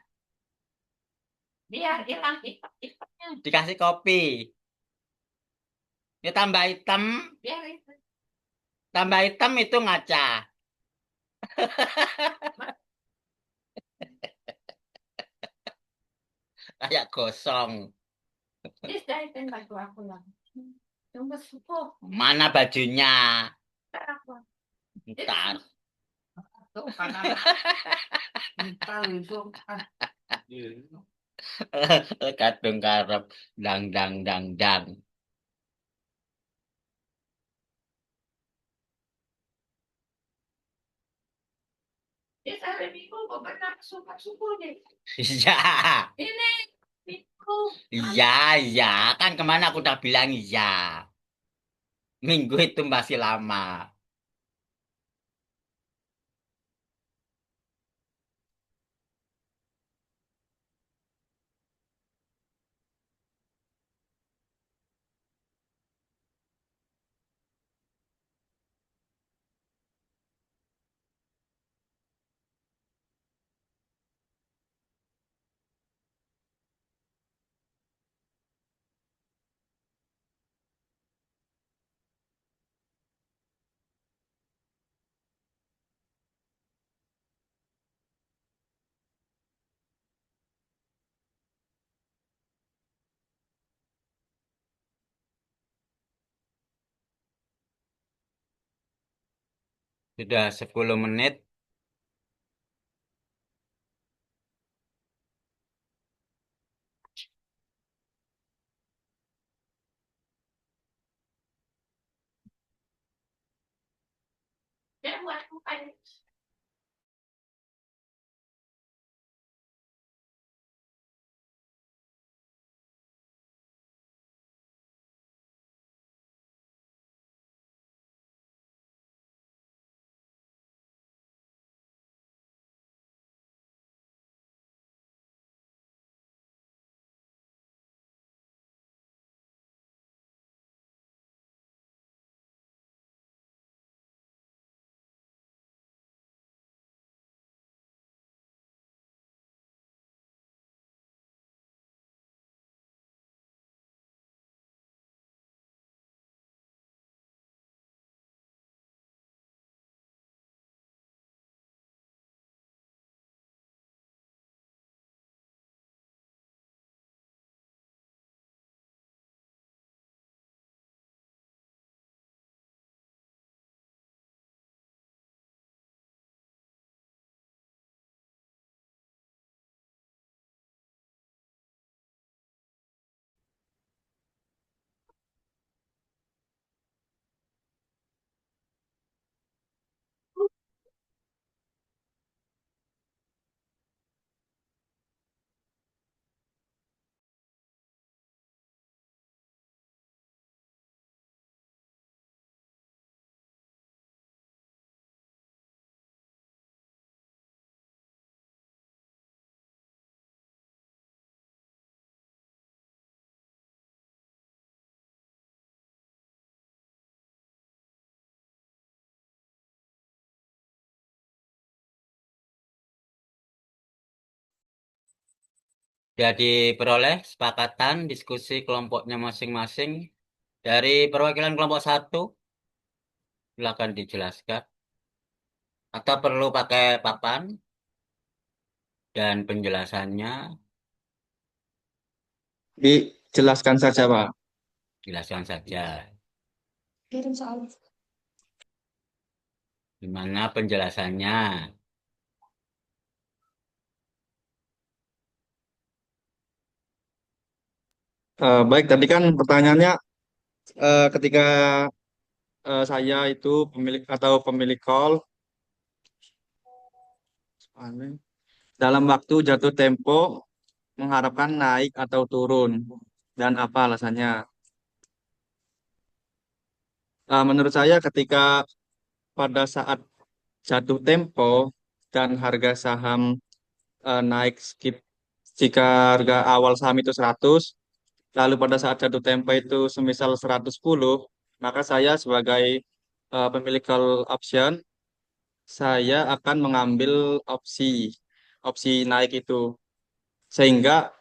Biar hilang ipet-ipetnya. Dikasih kopi. Ya Biar itu. tambah hitam itu ngaca. Kayak gosong. Ini jahitin baju aku lah. Tunggu suku. Mana bajunya? Ntar aku. Ntar. Tuh karena ntar itu. Kadung karep. Dang, dang, dang, dang. Ini hari Minggu kok pernah suka-suku deh. Iya. Ini Minggu. Iya, iya. Kan kemana aku udah bilang iya. Minggu itu masih lama. Sudah 10 menit. Dia buat bukan. Jadi peroleh sepakatan diskusi kelompoknya masing-masing. Dari perwakilan kelompok 1, silakan dijelaskan. Atau perlu pakai papan dan penjelasannya, Dijelaskan saja, Pak. jelaskan saja. Kirim soal. Gimana penjelasannya? Baik, tadi kan pertanyaannya ketika saya itu pemilik atau pemilik call dalam waktu jatuh tempo mengharapkan naik atau turun dan apa alasannya? Menurut saya ketika pada saat jatuh tempo dan harga saham naik skip jika harga awal saham itu 100, lalu pada saat jatuh tempo itu semisal 110, maka saya sebagai pemilik call option, saya akan mengambil opsi opsi naik itu, sehingga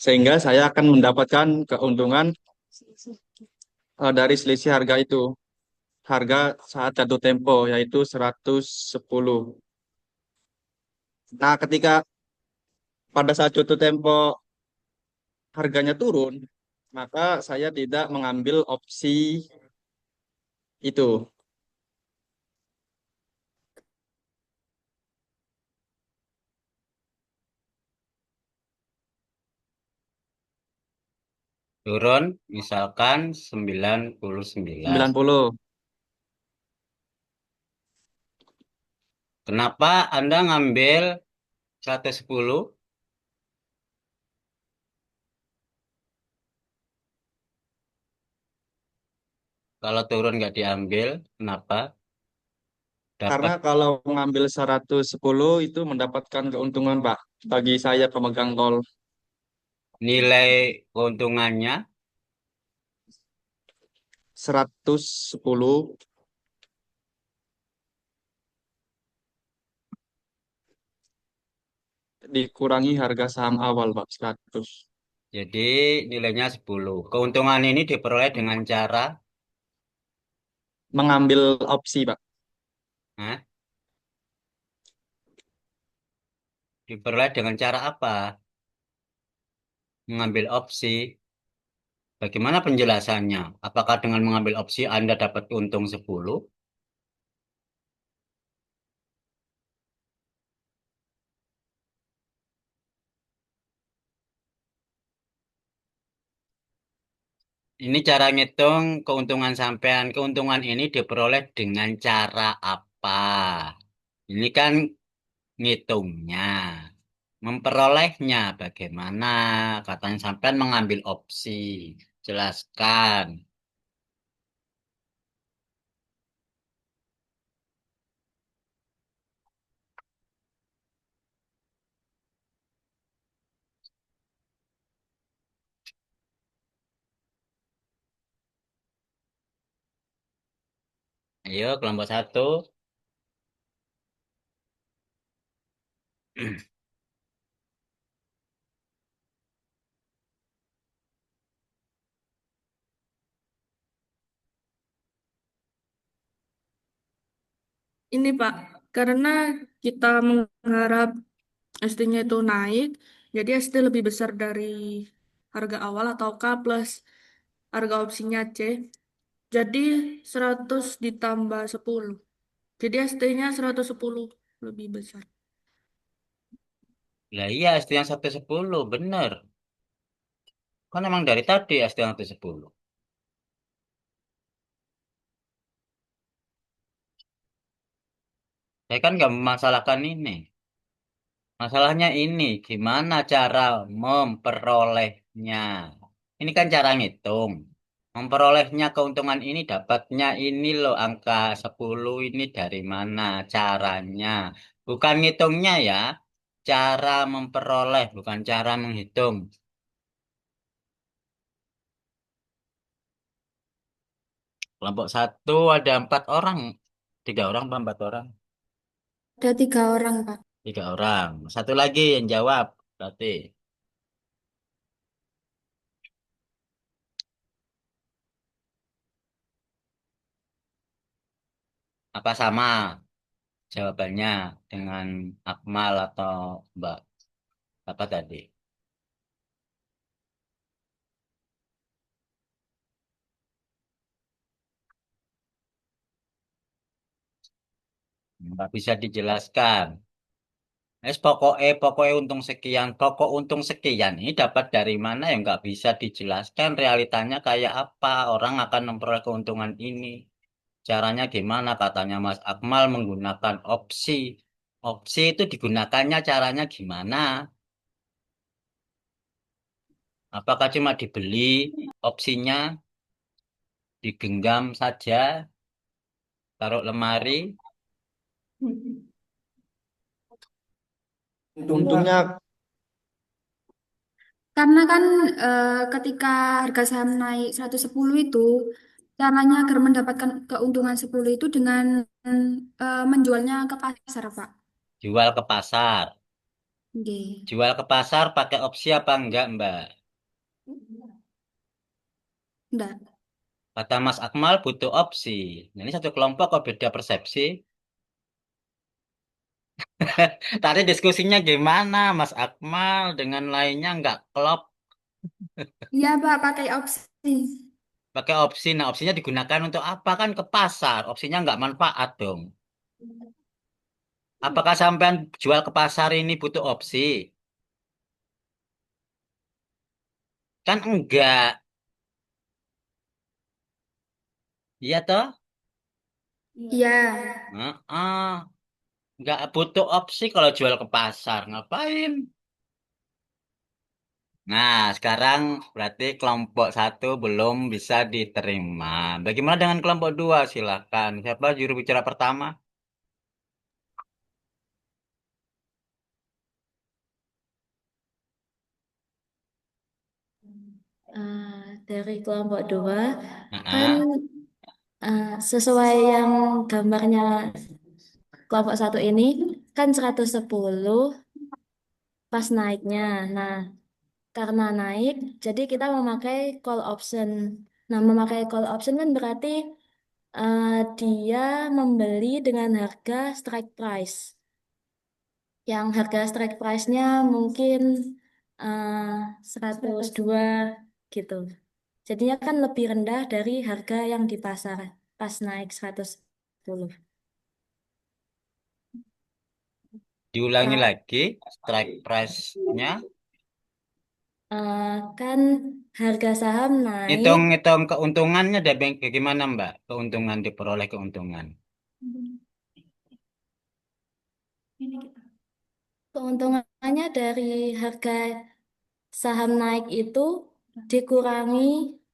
sehingga saya akan mendapatkan keuntungan dari selisih harga itu, harga saat jatuh tempo yaitu 110. Nah, ketika pada saat jatuh tempo harganya turun, maka saya tidak mengambil opsi itu. Turun misalkan 99. 90. Kenapa Anda ngambil 110? Kalau turun nggak diambil, kenapa? Karena Dapat kalau mengambil 110 itu mendapatkan keuntungan, Pak, bagi saya pemegang tol. nilai keuntungannya 110 dikurangi harga saham awal, Pak, 100. jadi nilainya 10. Keuntungan ini diperoleh dengan cara, Mengambil opsi, Pak. Hah? Diperoleh dengan cara apa? Mengambil opsi. Bagaimana penjelasannya? Apakah dengan mengambil opsi Anda dapat untung 10? Ini cara ngitung keuntungan sampean. Keuntungan ini diperoleh dengan cara apa? Ini kan ngitungnya. Memperolehnya bagaimana? Katanya sampean mengambil opsi. Jelaskan. Ayo, kelompok satu. Ini Pak, karena kita mengharap ST-nya itu naik, jadi ST lebih besar dari harga awal atau K plus harga opsinya C. Jadi 100 ditambah 10. Jadi ST-nya 110 lebih besar. Lah iya, ST yang 110, bener. Kan emang dari tadi ST yang 110. Saya kan nggak memasalahkan ini. Masalahnya ini, gimana cara memperolehnya? Ini kan cara ngitung. Memperolehnya keuntungan ini dapatnya ini loh angka 10 ini dari mana caranya. Bukan ngitungnya ya, cara memperoleh, bukan cara menghitung. Kelompok satu ada 4 orang, 3 orang apa 4 orang? Ada 3 orang, Pak. 3 orang. Satu lagi yang jawab, berarti. Apa sama jawabannya dengan Akmal atau Mbak? Apa tadi? Nggak bisa dijelaskan. Pokoknya untung sekian. Pokok untung sekian ini dapat dari mana ya nggak bisa dijelaskan realitanya kayak apa. Orang akan memperoleh keuntungan ini. Caranya gimana? Katanya Mas Akmal menggunakan opsi. Opsi itu digunakannya caranya gimana? Apakah cuma dibeli opsinya? Digenggam saja, taruh lemari. Untungnya Karena kan ketika harga saham naik 110 itu, caranya agar mendapatkan keuntungan 10 itu dengan menjualnya ke pasar, Pak. Jual ke pasar. Oke. Jual ke pasar pakai opsi apa enggak, Mbak? Enggak. Kata Mas Akmal butuh opsi. Nah, ini satu kelompok kok beda persepsi. Tadi diskusinya gimana, Mas Akmal dengan lainnya nggak klop. Iya, Pak, pakai opsi. Pakai opsi. Nah, opsinya digunakan untuk apa kan ke pasar? Opsinya nggak manfaat dong. Apakah sampean jual ke pasar ini butuh opsi? Kan enggak. Iya toh? Iya. Heeh. Nggak butuh opsi kalau jual ke pasar. Ngapain? Nah, sekarang berarti kelompok satu belum bisa diterima. Bagaimana dengan kelompok dua? Silakan. Siapa juru bicara pertama? Dari kelompok dua kan Heeh. sesuai yang gambarnya kelompok satu ini kan 110 pas naiknya. Nah, karena naik, jadi kita memakai call option. Nah, memakai call option kan berarti eh, dia membeli dengan harga strike price. Yang harga strike price-nya mungkin eh, 102 gitu. Jadinya kan lebih rendah dari harga yang di pasar pas naik 110. Diulangi Nah, lagi strike price-nya. kan harga saham naik. Hitung-hitung keuntungannya bagaimana, Mbak? Keuntungan diperoleh keuntungan. Keuntungannya dari harga saham naik itu dikurangi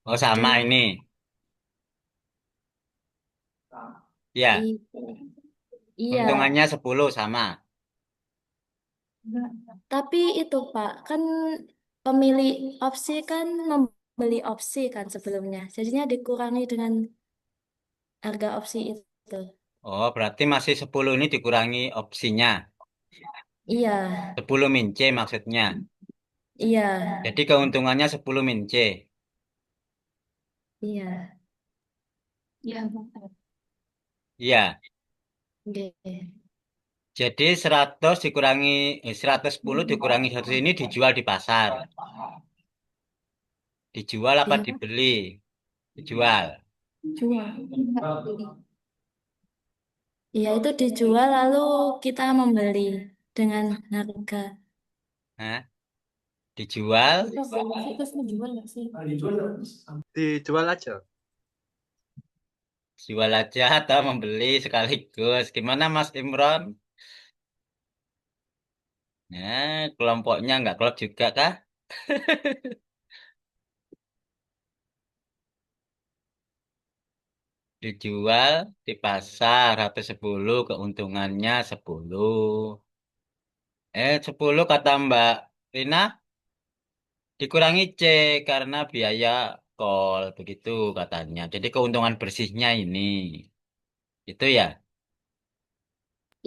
Oh, sama dengan ini. Ya, i- iya, keuntungannya 10 sama. tapi itu Pak, kan pemilik opsi kan membeli opsi kan sebelumnya. Jadinya dikurangi dengan harga opsi itu. Oh, berarti masih 10 ini dikurangi opsinya. Iya, 10 min C maksudnya. iya, Jadi keuntungannya 10 min C. iya. Iya. Oke. Jadi 100 dikurangi 110 dikurangi 100 ini dijual di pasar. Dijual apa Iya, Pak. dibeli? Dijual. Jual. Iya, itu dijual lalu kita membeli dengan harga. Hah? Dijual. Terus menjual nggak sih? Dijual aja. Jual aja atau membeli sekaligus. Gimana Mas Imron? Kelompoknya nggak klop juga kah? Dijual di pasar 110, keuntungannya 10. 10 kata Mbak Rina dikurangi C karena biaya call begitu katanya. Jadi keuntungan bersihnya ini. Itu ya.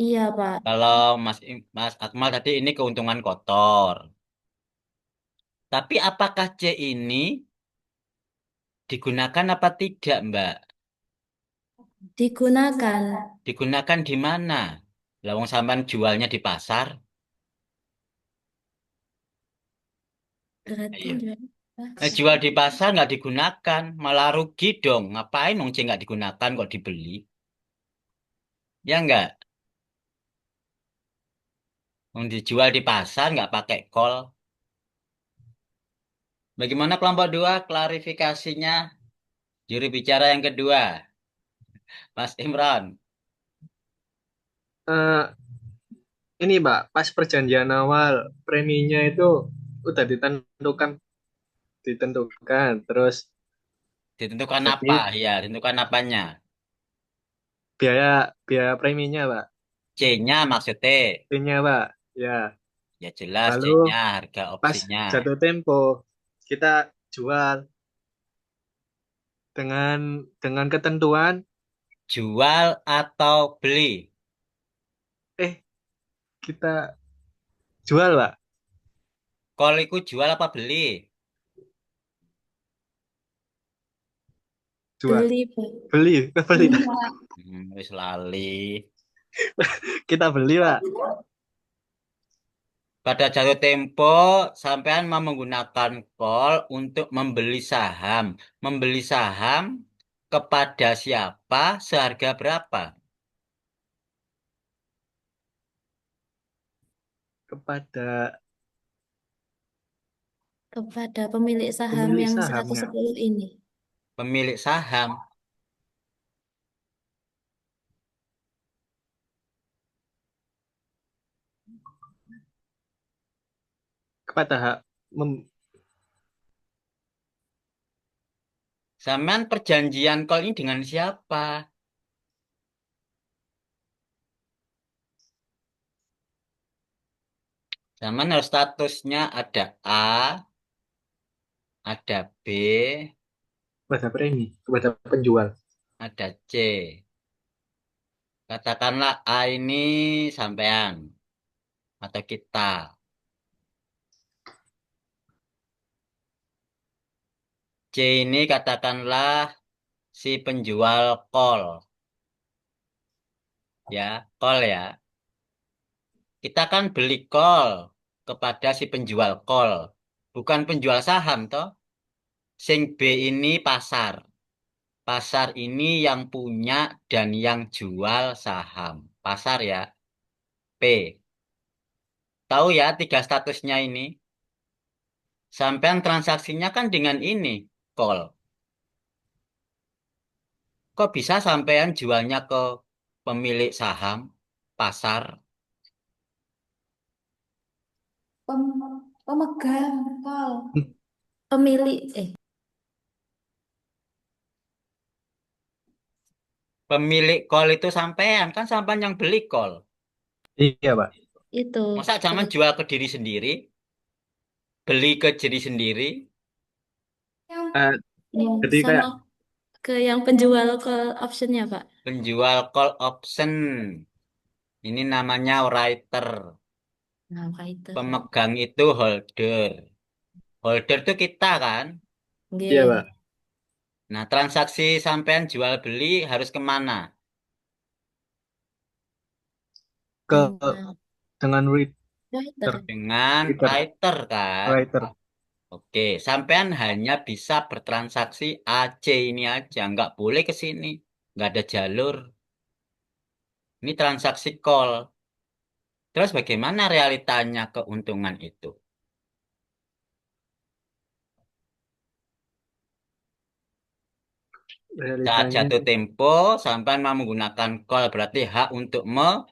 Iya, Pak. Kalau Mas Akmal tadi ini keuntungan kotor. Tapi apakah C ini digunakan apa tidak, Mbak? Digunakan. Digunakan di mana? Lawang sampean jualnya di pasar. Berarti Ayo. jual pasar. Jual di pasar nggak digunakan, malah rugi dong. Ngapain dong C nggak digunakan kok dibeli? Ya nggak? Mau dijual di pasar nggak pakai call. Bagaimana kelompok dua klarifikasinya? Juru bicara yang kedua, Mas Imran. Eh, ini Mbak, pas perjanjian awal preminya itu udah ditentukan, terus Ditentukan Jadi apa? Ya, ditentukan apanya? biaya biaya preminya, Pak. C-nya maksudnya. P-nya, Pak. Ya. Ya jelas Lalu C-nya harga pas opsinya. jatuh tempo kita jual dengan ketentuan Jual atau beli? eh kita jual, Pak. Call iku jual apa beli? Jual. Beli, Pak. Beli, beli. Beli, Pak. Wis lali. Kita beli, Pak. Pada jatuh tempo, sampean mau menggunakan call untuk membeli saham. Membeli saham kepada siapa, seharga berapa? Kepada Kepada pemilik saham pemilik yang sahamnya. 110 ini. Pemilik saham. Kepada hak mem- Sampean perjanjian call ini dengan siapa? Sampean harus statusnya ada A, ada B, kepada premi, kepada penjual. ada C. Katakanlah A ini sampean atau kita. C ini katakanlah si penjual call. Ya, call ya. Kita kan beli call kepada si penjual call. Bukan penjual saham toh. Sing B ini pasar. Pasar ini yang punya dan yang jual saham. Pasar ya. P. Tahu ya tiga statusnya ini? Sampean transaksinya kan dengan ini, call. Kok bisa sampean jualnya ke pemilik saham, pasar? Pemegang call. Pemilik, Pemilik call itu sampean, kan sampean yang beli call. Iya, Pak. itu. Masa zaman jual ke diri sendiri, beli ke diri sendiri? Yang Eh, jadi Sama kayak ke yang penjual call optionnya, Pak. Penjual call option. Ini namanya writer. Nah, itu. Pemegang itu holder. Holder itu kita kan? iya, Nggih. Pak. Nah, transaksi sampean jual beli harus kemana? Ke Dengan dengan writer. Dengan writer, writer kan? writer. Oke, sampean hanya bisa bertransaksi AC ini aja, nggak boleh ke sini, nggak ada jalur. Ini transaksi call. Terus bagaimana realitanya keuntungan itu? Saat Realitanya jatuh tempo, sampean mau menggunakan call berarti hak untuk Beli.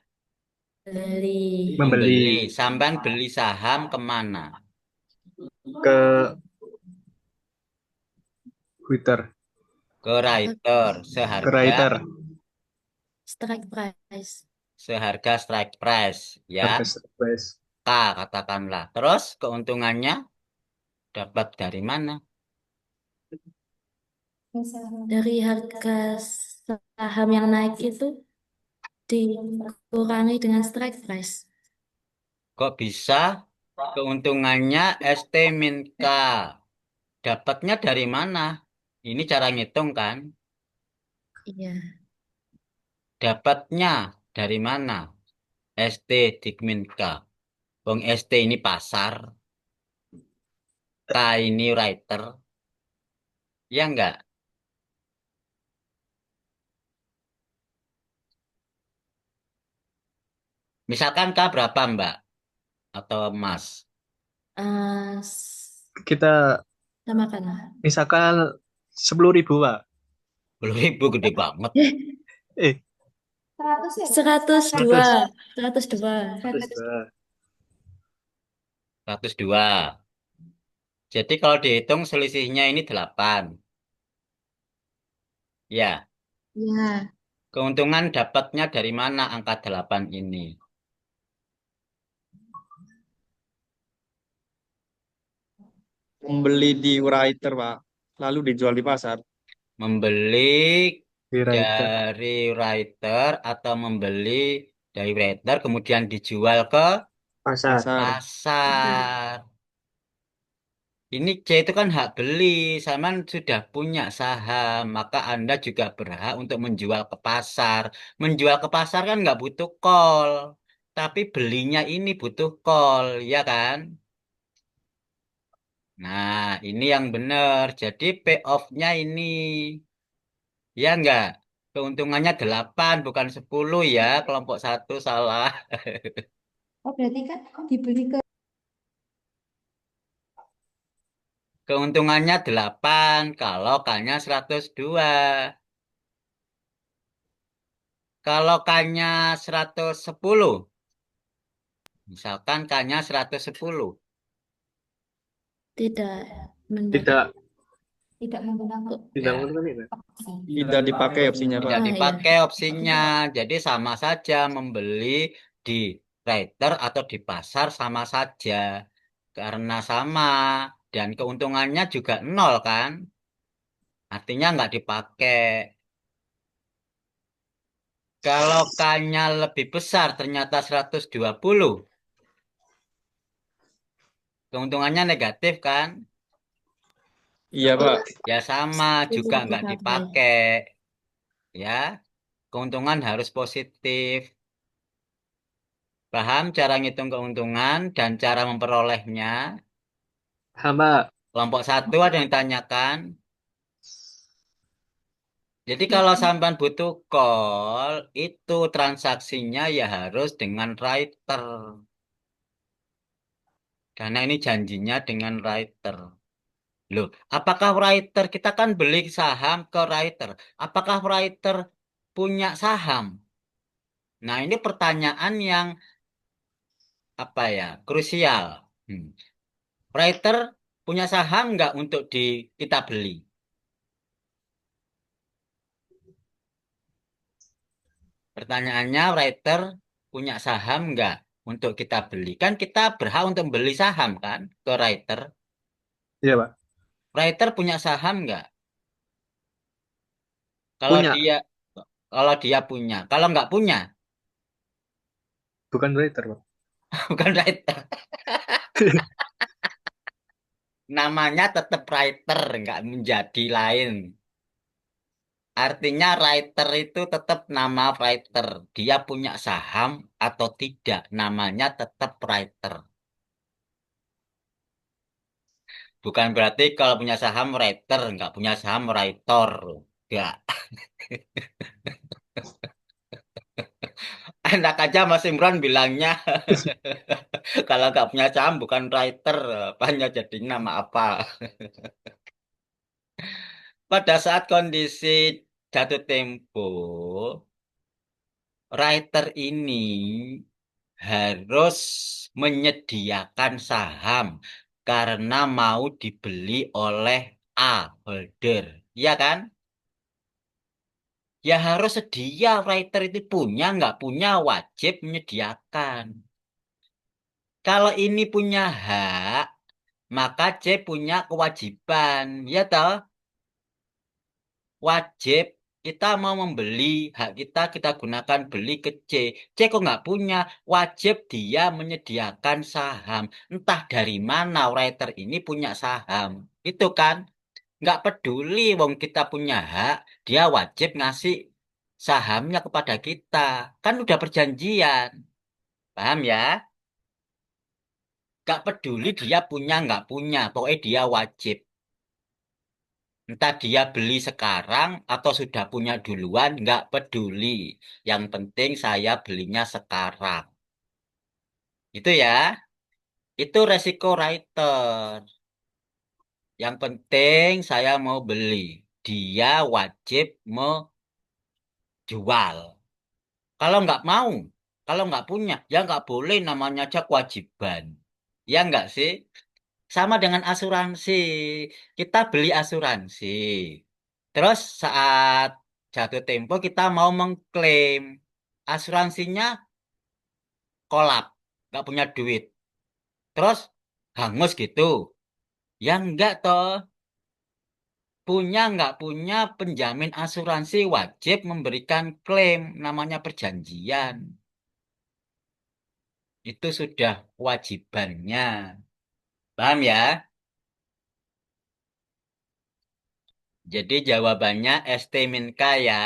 membeli membeli. Sampean beli saham kemana? ke Twitter, Ke writer, ke writer, Strike price. seharga strike price, harga ya. surprise. K katakanlah. Terus keuntungannya dapat dari mana? Dari harga saham yang naik itu dikurangi dengan strike price. Kok bisa? Keuntungannya ST min K. Dapatnya dari mana? Ini cara ngitung kan? Iya. Dapatnya dari mana? ST dikmin K. Wong ST ini pasar, K ini writer. Ya enggak? Misalkan K berapa Mbak? Atau Mas? Eh, Kita Samakan. misalkan 10.000, Pak. 10.000 gede banget. Eh, 100 ya? 102. 100. 102. 102. Jadi kalau dihitung selisihnya ini 8. Ya, Ya, keuntungan dapatnya dari mana angka 8 ini? Membeli di writer, Pak. Lalu dijual di pasar. Membeli Di writer. dari writer atau membeli dari writer kemudian dijual ke Pasar. Pasar. pasar. Ini C itu kan hak beli, Saman sudah punya saham, maka Anda juga berhak untuk menjual ke pasar. Menjual ke pasar kan nggak butuh call, tapi belinya ini butuh call, ya kan? Nah, ini yang benar. Jadi payoff-nya ini, ya nggak? Keuntungannya 8 bukan 10 ya, kelompok satu salah. oh berarti kan dibeli ke Keuntungannya 8 kalau K-nya 102. Kalau K-nya 110, misalkan K-nya 110. Tidak mendapat. Tidak tidak menggunakan tidak Ya, menggunakan itu. opsi. Tidak dipakai opsinya, Pak. tidak Ah ya, dipakai opsinya. Jadi sama saja membeli di writer atau di pasar sama saja. Karena sama. Dan keuntungannya juga nol kan. Artinya nggak dipakai. Kalau K-nya lebih besar ternyata 120. Keuntungannya negatif kan. Iya, Pak. Ya sama juga tidak nggak dipakai. dipakai. Ya, keuntungan harus positif. Paham cara ngitung keuntungan dan cara memperolehnya? Hamba. Kelompok satu ada yang tanyakan. Jadi kalau sampean butuh call, itu transaksinya ya harus dengan writer. Karena ini janjinya dengan writer. Loh, apakah writer, kita kan beli saham ke writer. Apakah writer punya saham? Nah, ini pertanyaan yang apa ya, krusial. Hmm. Writer punya saham nggak untuk kita beli? Pertanyaannya, writer punya saham nggak untuk kita beli? Kan kita berhak untuk beli saham kan ke writer. Iya, Pak. Writer punya saham nggak? Kalau Punya, dia kalau dia punya, kalau nggak punya, bukan writer, Pak. bukan writer. Namanya tetap writer, nggak menjadi lain. Artinya writer itu tetap nama writer. Dia punya saham atau tidak, namanya tetap writer. Bukan berarti kalau punya saham writer, nggak punya saham writer. Nggak. Enak aja Mas Imron bilangnya. Kalau nggak punya saham bukan writer, apanya jadi nama apa? Pada saat kondisi jatuh tempo, writer ini harus menyediakan saham karena mau dibeli oleh A holder, ya kan? Ya harus sedia, writer itu punya, nggak punya wajib menyediakan. Kalau ini punya hak, maka C punya kewajiban, ya toh? Wajib kita mau membeli hak kita gunakan beli ke C. C kok nggak punya, wajib dia menyediakan saham. Entah dari mana writer ini punya saham. Itu kan? Nggak peduli wong kita punya hak, dia wajib ngasih sahamnya kepada kita. Kan udah perjanjian. Paham ya? Nggak peduli dia punya nggak punya, pokoknya dia wajib. Entah dia beli sekarang atau sudah punya duluan, nggak peduli. Yang penting saya belinya sekarang. Itu ya. Itu resiko writer. Yang penting saya mau beli. Dia wajib menjual. Kalau nggak mau, kalau nggak punya, ya nggak boleh namanya aja kewajiban. Ya nggak sih? Sama dengan asuransi. Kita beli asuransi. Terus saat jatuh tempo kita mau mengklaim, asuransinya kolap, nggak punya duit. Terus hangus gitu. Ya enggak toh. Punya nggak punya penjamin asuransi wajib memberikan klaim, namanya perjanjian. Itu sudah kewajibannya. Paham ya? Jadi jawabannya ST min K ya.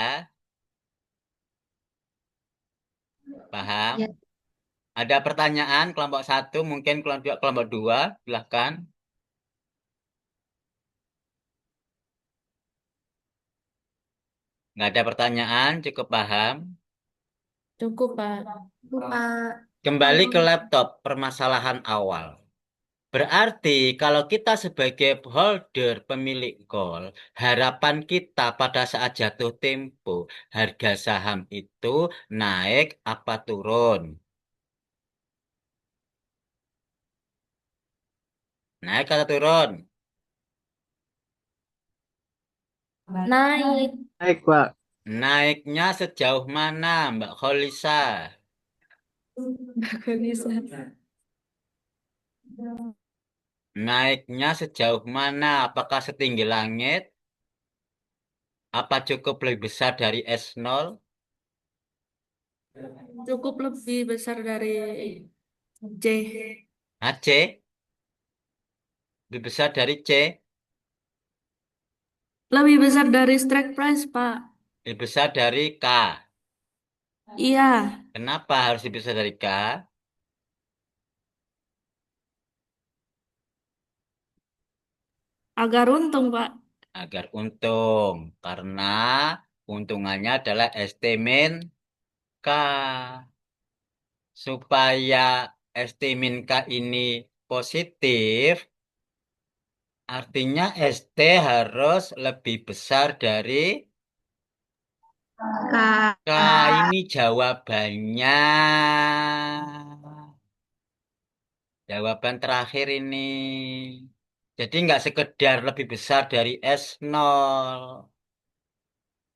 Paham? Ya. Ada pertanyaan kelompok 1, mungkin kelompok 2, silahkan. Nggak ada pertanyaan, cukup paham. Cukup, Pak. Lupa. Kembali ke laptop, permasalahan awal. Berarti kalau kita sebagai holder pemilik call, harapan kita pada saat jatuh tempo, harga saham itu naik apa turun? Naik atau turun? Naik. Baik, Pak. Naiknya sejauh mana, Mbak Kholisa? Gak bisa. Naiknya sejauh mana? Apakah setinggi langit? Apa cukup lebih besar dari S0? Cukup lebih besar dari C. HC? Lebih besar dari C? Lebih besar dari strike price, Pak. Lebih besar dari K? Iya, Kenapa harus lebih besar dari K? agar untung, Pak. Agar untung. Karena keuntungannya adalah ST min K. Supaya ST min K ini positif, artinya ST harus lebih besar dari K. Ini jawabannya. Jawaban terakhir ini. Jadi nggak sekedar lebih besar dari S0.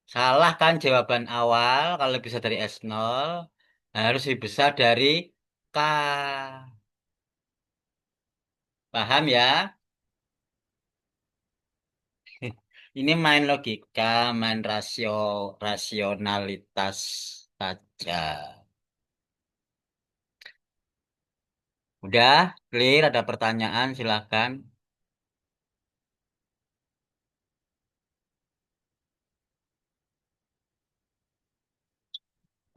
Salah kan jawaban awal kalau lebih besar dari S0. Harus lebih besar dari K. Paham ya? Ini main logika, main rasionalitas saja. Udah clear, ada pertanyaan silahkan.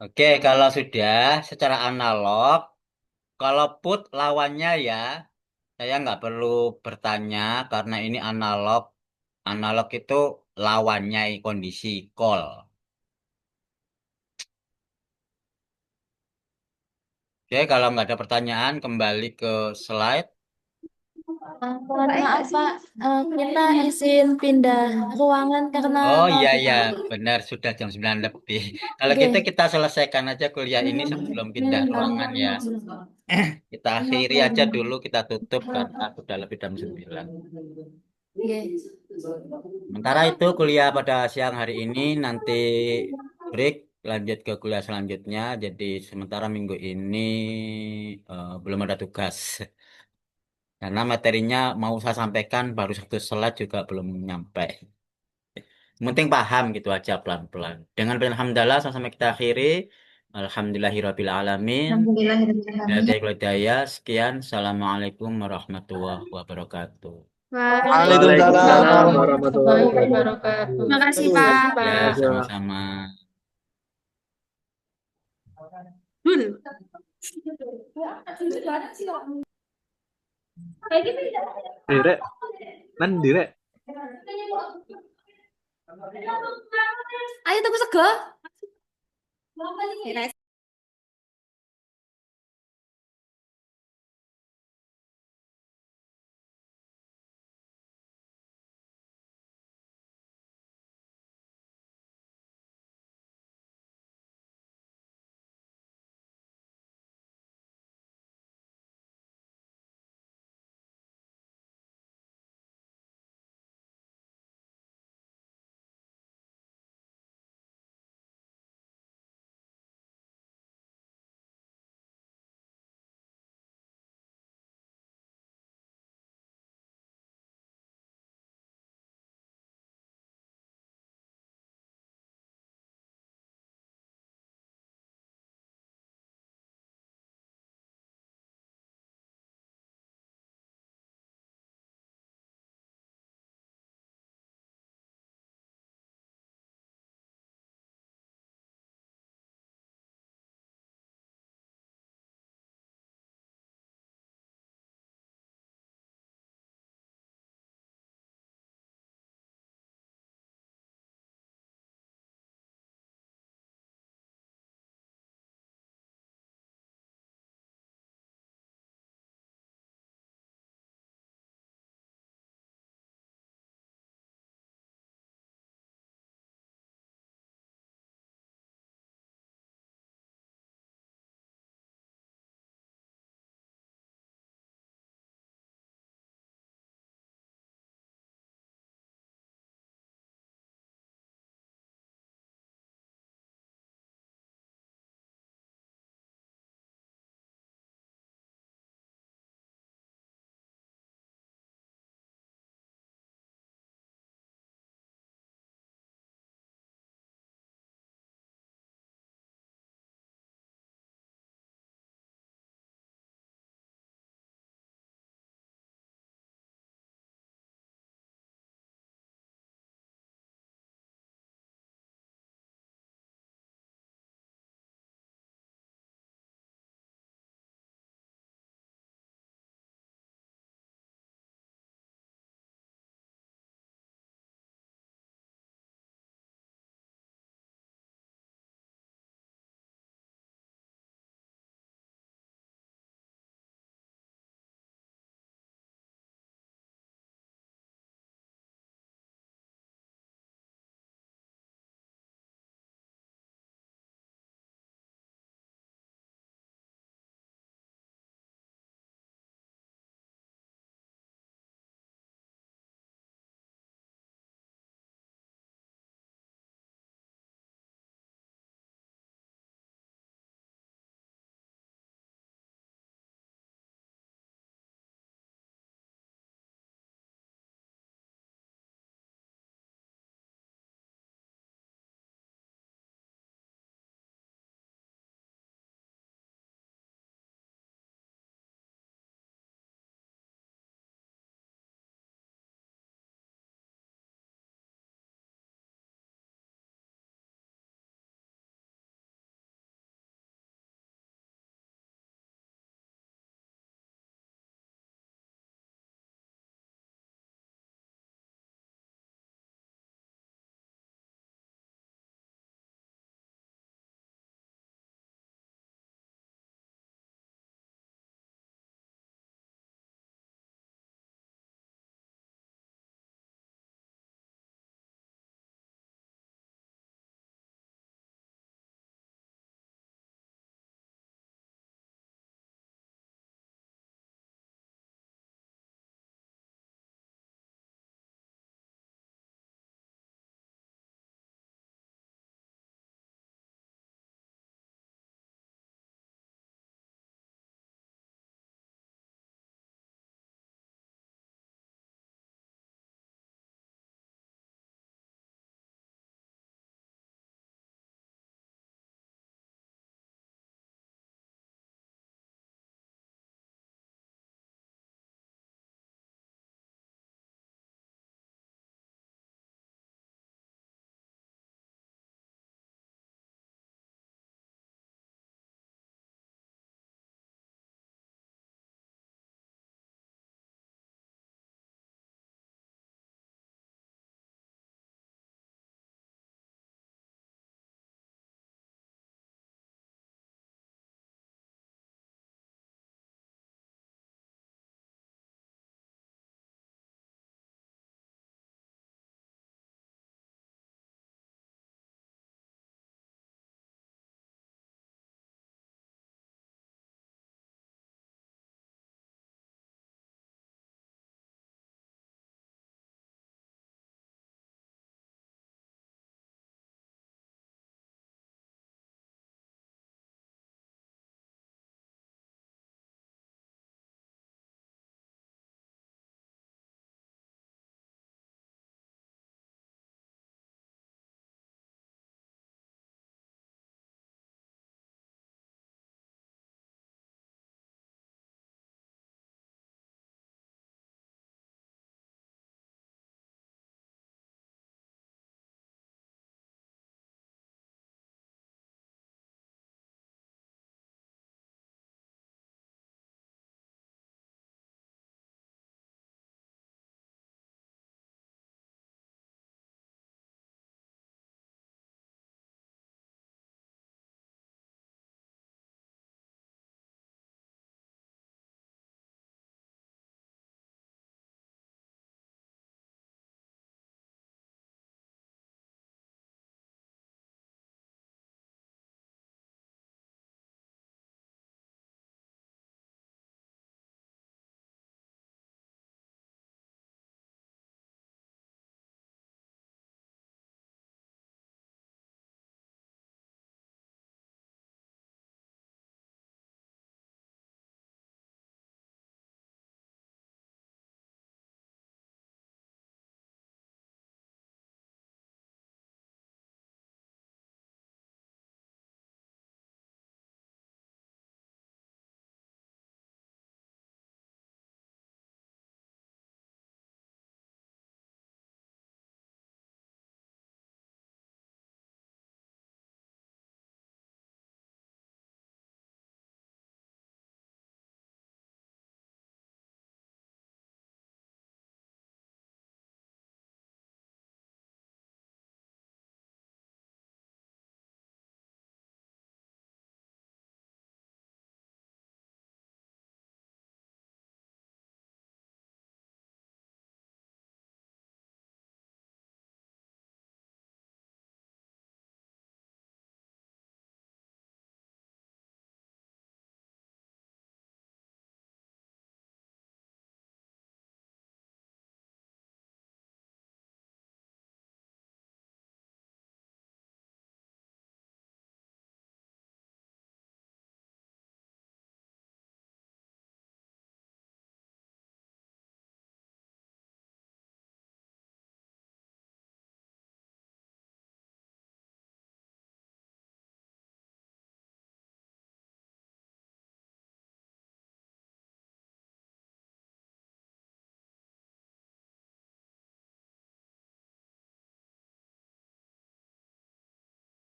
Oke, kalau sudah secara analog, kalau put lawannya ya, saya nggak perlu bertanya karena ini analog. Analog itu lawannya kondisi call. Oke, kalau nggak ada pertanyaan, kembali ke slide. Mohon maaf, Pak. Kita izin pindah ruangan karena Oh mau iya, iya, dipanggil. benar, sudah jam 9 lebih. Kalau gitu Oke. kita selesaikan aja kuliah ini sebelum pindah ruangan ya. Kita akhiri aja dulu, kita tutup karena sudah lebih jam 9. Oke. Sementara itu kuliah pada siang hari ini nanti break lanjut ke kuliah selanjutnya. Jadi sementara minggu ini belum ada tugas. Karena materinya mau saya sampaikan baru 1 slide juga belum nyampe. Yang penting paham gitu aja pelan-pelan. Dengan alhamdulillah sampai kita akhiri. Alhamdulillahirabbil alamin. Hidayah. Sekian. Assalamualaikum warahmatullahi wabarakatuh. Waalaikumsalam. Waalaikumsalam Waalaikumsalam warahmatullahi warahmatullahi wabarakatuh. wabarakatuh. Terima kasih, Terima Pak. kasih, Ya, Pak. sama-sama. Dul. Direk, kan direk. Ayo tunggu sego.